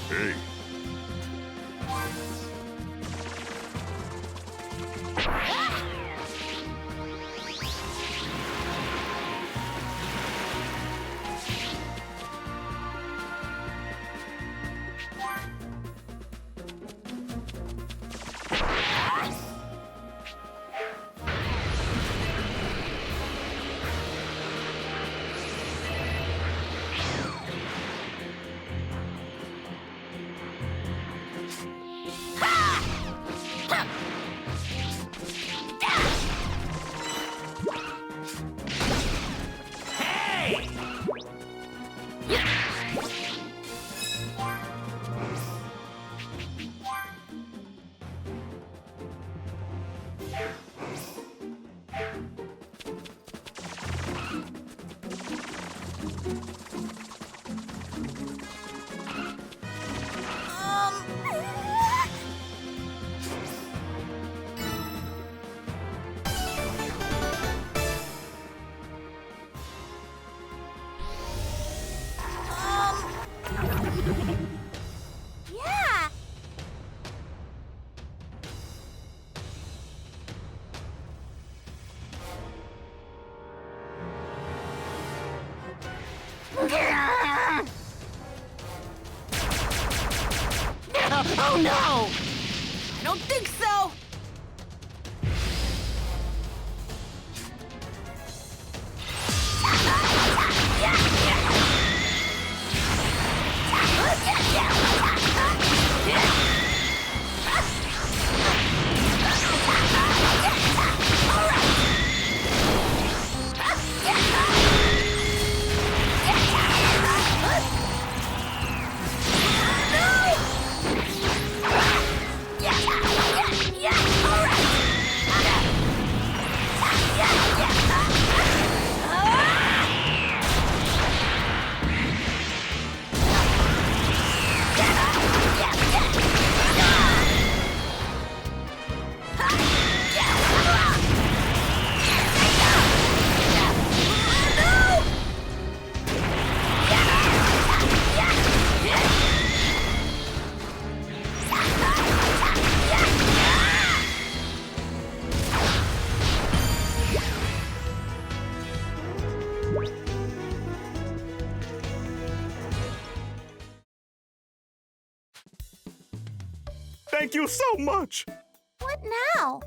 Hey. Yeah! Oh no! I don't think so! Thank you so much! What now?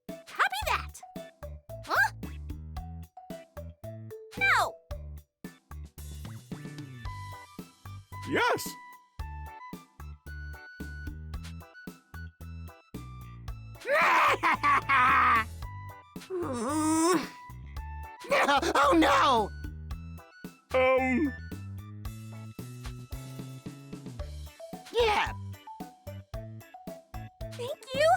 Copy that! Huh? No! Yes! Oh no! Yeah. Thank you.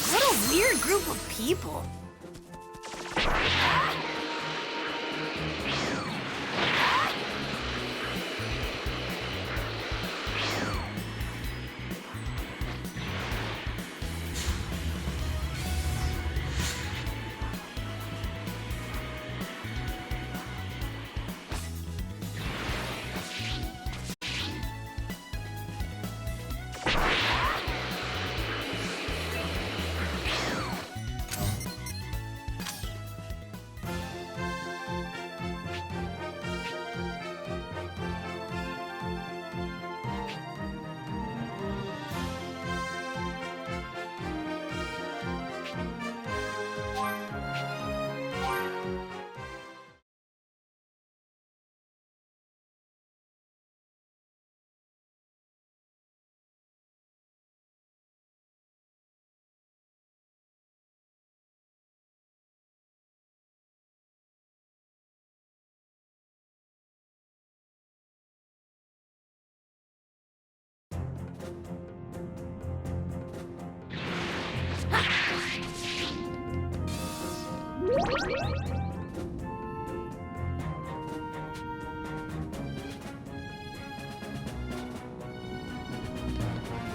What a weird group of people.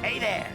Hey there!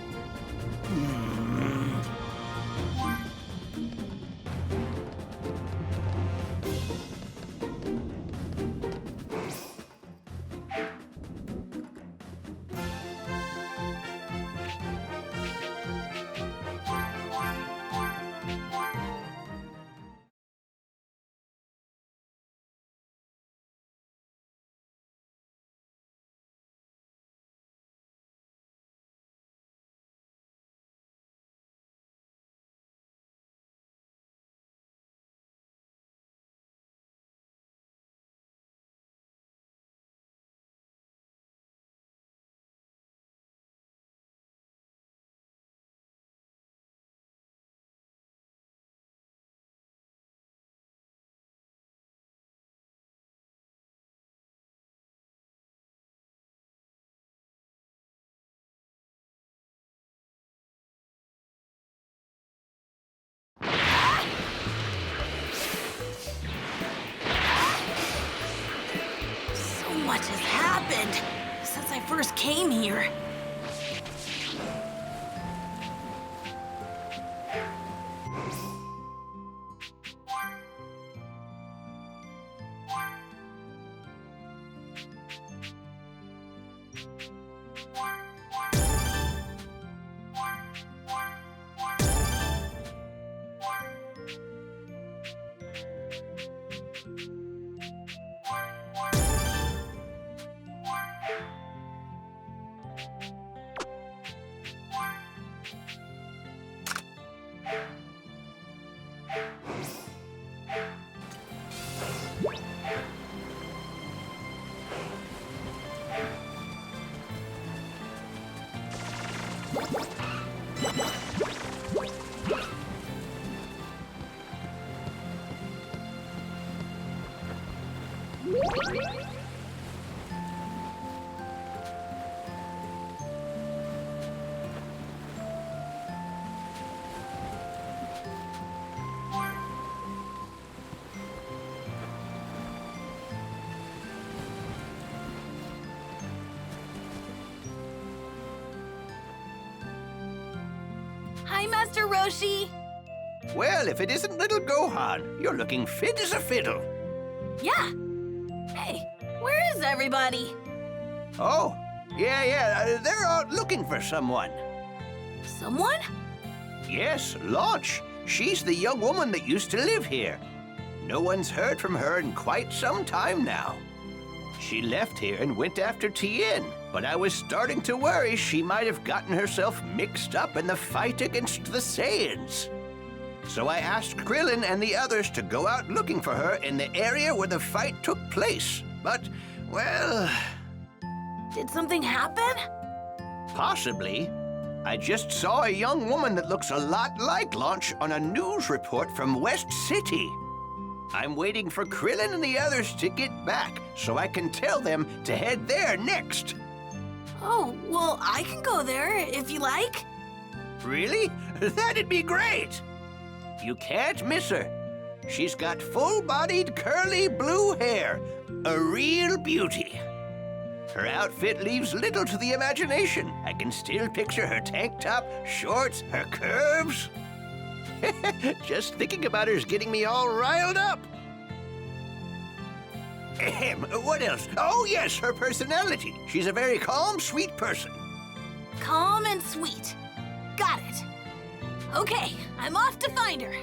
So much has happened since I first came here. Master Roshi. Well, if it isn't little Gohan, you're looking fit as a fiddle. Yeah. Hey, where is everybody? Oh, yeah, they're out looking for someone. Someone? Yes, Launch. She's the young woman that used to live here. No one's heard from her in quite some time now. She left here and went after Tien, but I was starting to worry she might have gotten herself mixed up in the fight against the Saiyans. So I asked Krillin and the others to go out looking for her in the area where the fight took place. But, well... Did something happen? Possibly. I just saw a young woman that looks a lot like Launch on a news report from West City. I'm waiting for Krillin and the others to get back so I can tell them to head there next. Oh, well, I can go there if you like. Really? That'd be great! You can't miss her. She's got full-bodied curly blue hair, a real beauty. Her outfit leaves little to the imagination. I can still picture her tank top, shorts, her curves. Just thinking about her is getting me all riled up. Ahem, what else? Oh, yes, her personality. She's a very calm, sweet person. Calm and sweet. Got it. Okay, I'm off to find her.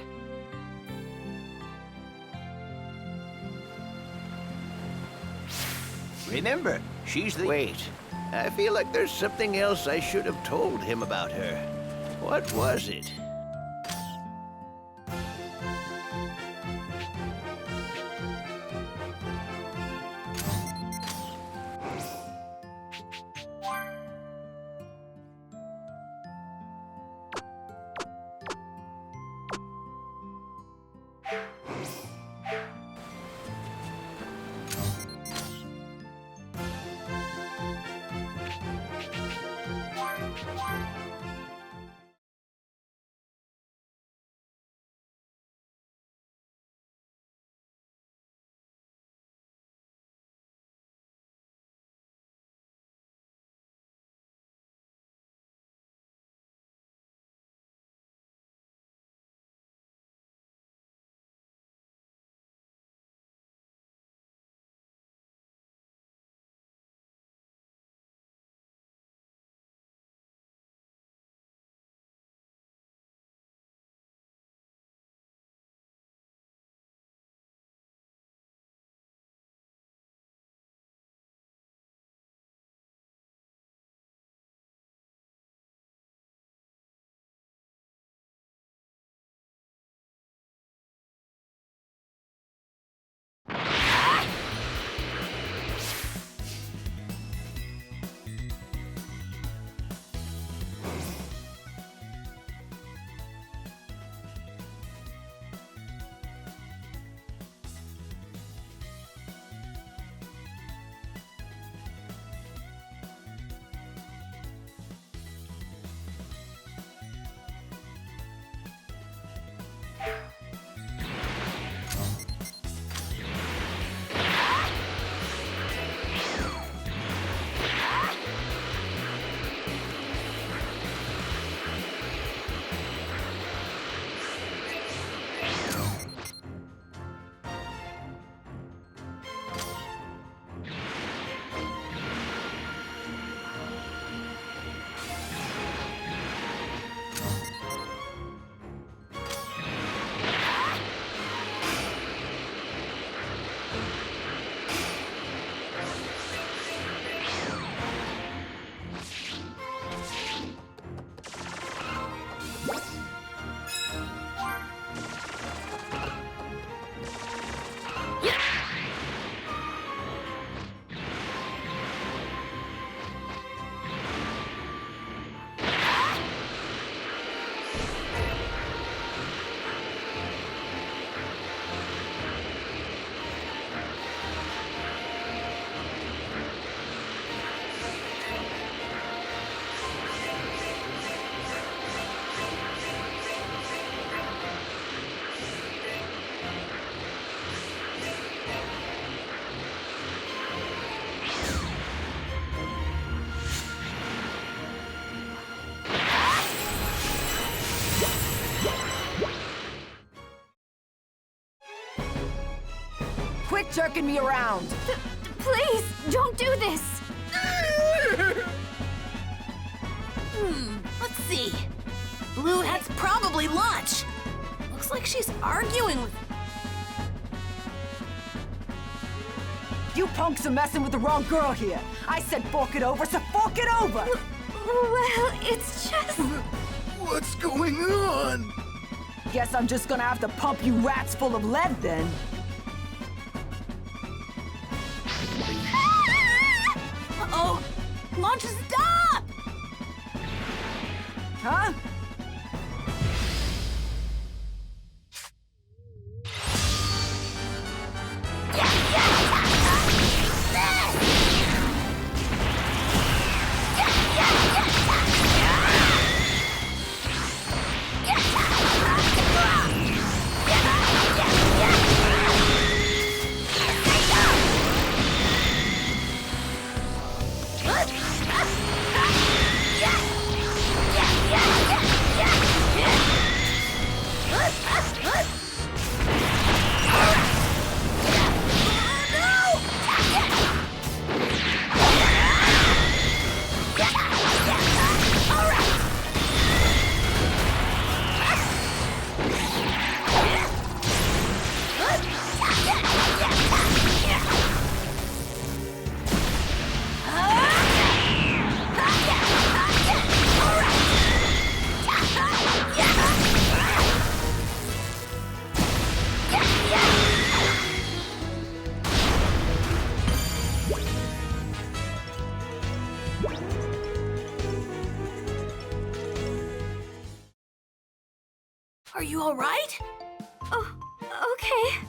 Remember, she's the... Wait, I feel like there's something else I should have told him about her. What was it? jerking me around. Please, don't do this! Let's see. Blue, that's probably lunch. Looks like she's arguing with... You punks are messing with the wrong girl here. I said fork it over, so fork it over! Well, it's just... What's going on? Guess I'm just gonna have to pump you rats full of lead then. Uh-oh! Launch, stop! Huh? Are you all right? Oh, okay.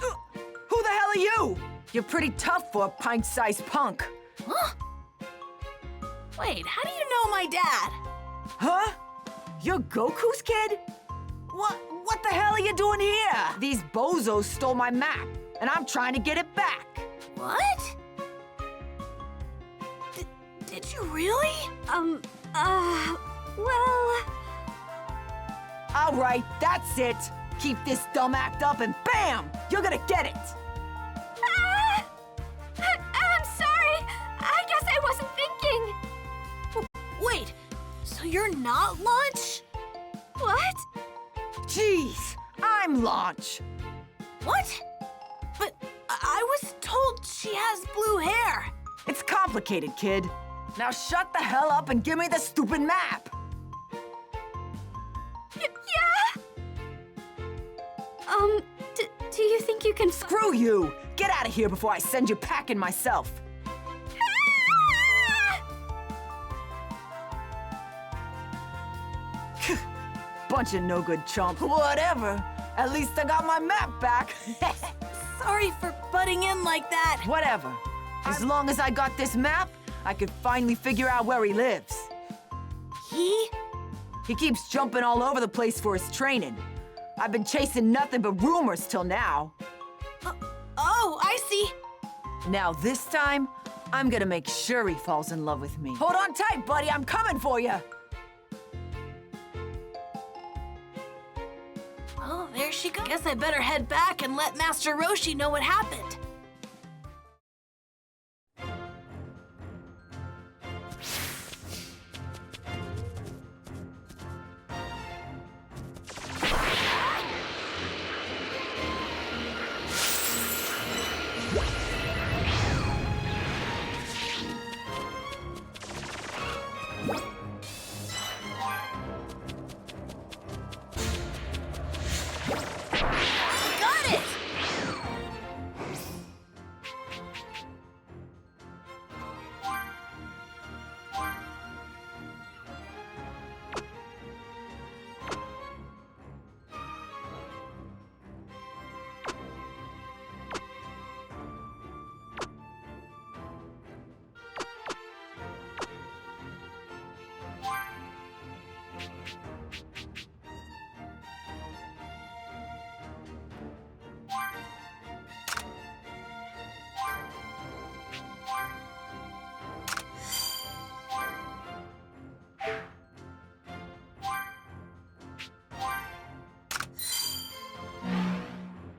Who the hell are you? You're pretty tough for a pint-sized punk. Huh? Wait, how do you know my dad? Huh? You're Goku's kid? What the hell are you doing here? These bozos stole my map, and I'm trying to get it back. What? Did you really? Well... All right, that's it. Keep this dumb act up and bam! You're gonna get it! I'm sorry. I guess I wasn't thinking. Wait, so you're not Launch? What? Jeez, I'm Launch. What? But I was told she has blue hair. It's complicated, kid. Now shut the hell up and give me the stupid map! Yeah? Do you think you can... Screw you! Get out of here before I send you packing myself! Bunch of no-good chumps. Whatever. At least I got my map back. Sorry for butting in like that. Whatever. As long as I got this map, I could finally figure out where he lives. He? He keeps jumping all over the place for his training. I've been chasing nothing but rumors till now. Oh, I see. Now this time, I'm gonna make sure he falls in love with me. Hold on tight, buddy. I'm coming for you. Oh, there she goes. Guess I better head back and let Master Roshi know what happened.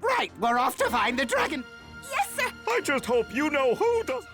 Right, we're off to find the dragon. Yes, sir! I just hope you know who does.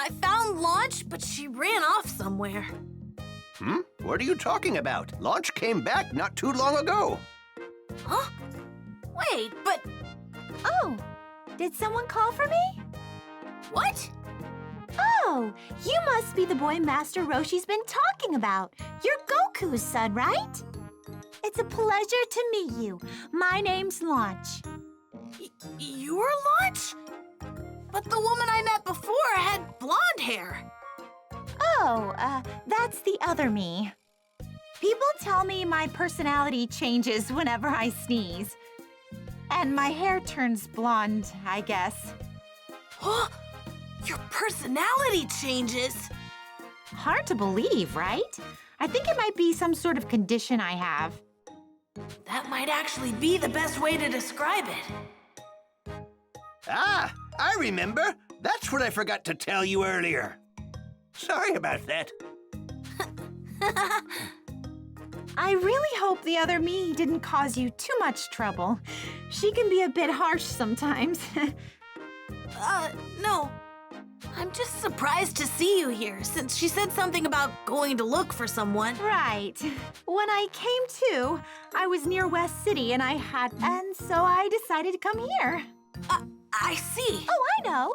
I found Launch, but she ran off somewhere. What are you talking about? Launch came back not too long ago. Huh? Wait, but... Oh, did someone call for me? What? Oh, you must be the boy Master Roshi's been talking about. You're Goku's son, right? It's a pleasure to meet you. My name's Launch. You're Launch? But the woman I met before had blonde hair. Oh, that's the other me. People tell me my personality changes whenever I sneeze. And my hair turns blonde, I guess. Huh? Your personality changes? Hard to believe, right? I think it might be some sort of condition I have. That might actually be the best way to describe it. Ah, I remember. That's what I forgot to tell you earlier. Sorry about that. I really hope the other me didn't cause you too much trouble. She can be a bit harsh sometimes. No. I'm just surprised to see you here, since she said something about going to look for someone. Right. When I came to, I was near West City and so I decided to come here. I see. Oh, I know.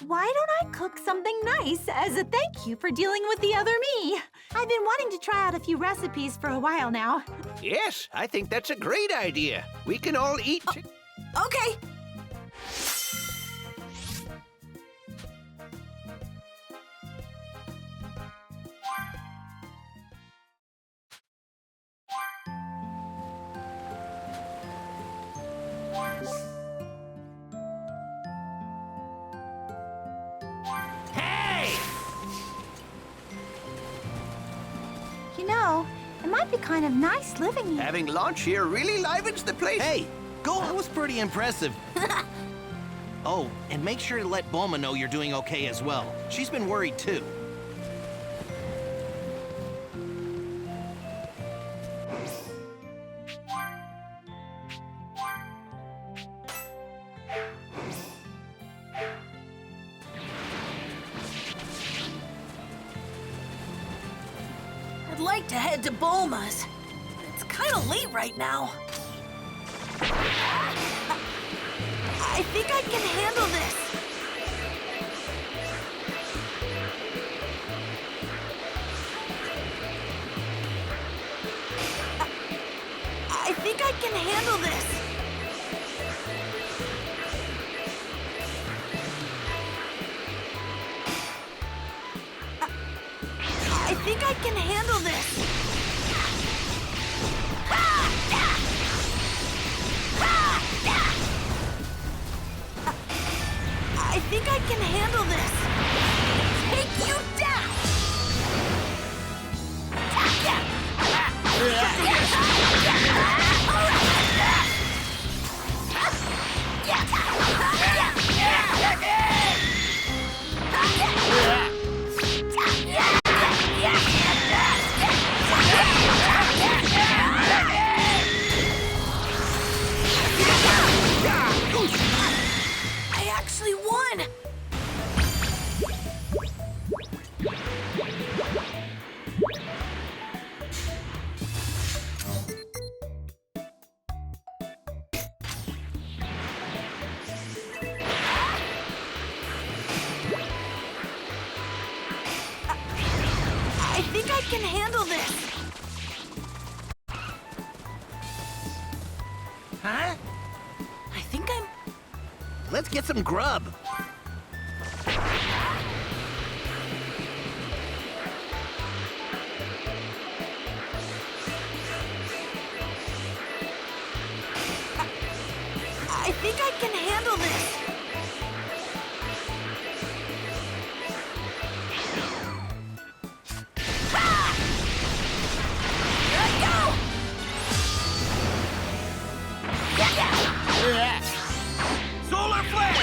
Why don't I cook something nice as a thank you for dealing with the other me? I've been wanting to try out a few recipes for a while now. Yes, I think that's a great idea. We can all eat. Okay. You know, it might be kind of nice living here. Having Launch here really livens the place. Hey, Gohan was pretty impressive. Oh, and make sure to let Bulma know you're doing okay as well. She's been worried too. I'd like to head to Bulma's. It's kind of late right now. I think I can handle this. I think I can handle this. I think I can handle this. I think I can handle this. Take you down. let's get some grub. I think I can handle this. Solar flare!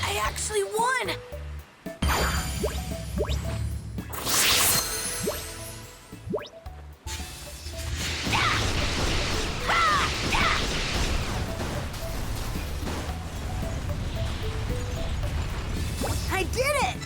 I actually won! I did it!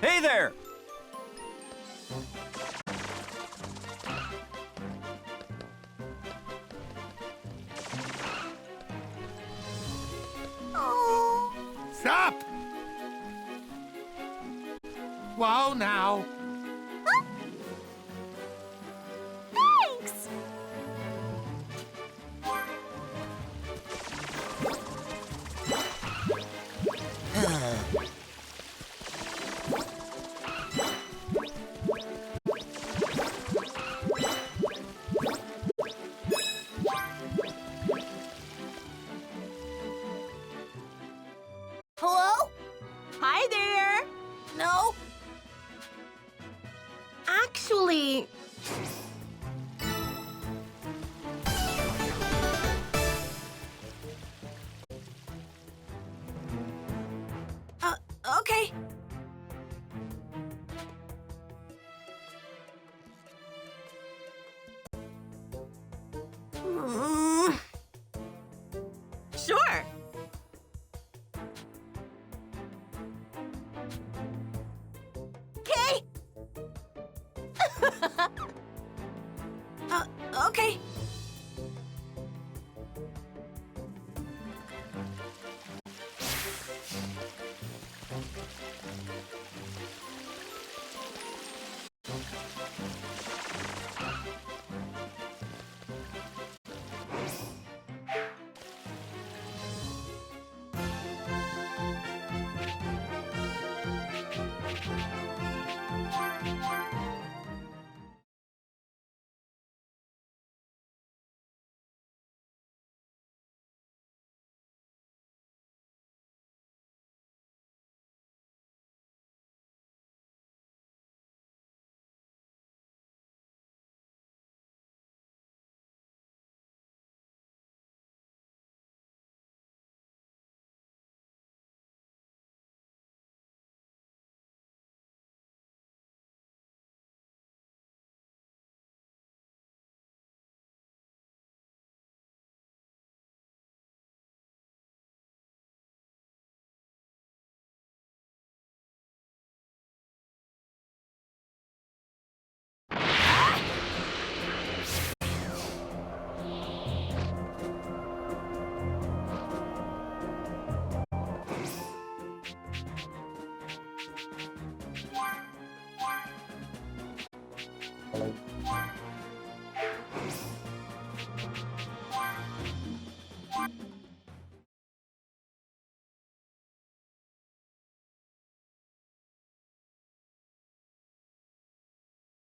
Hey there! Stop! Whoa, now. Thanks! Hello? Hi there! No? Actually... Okay.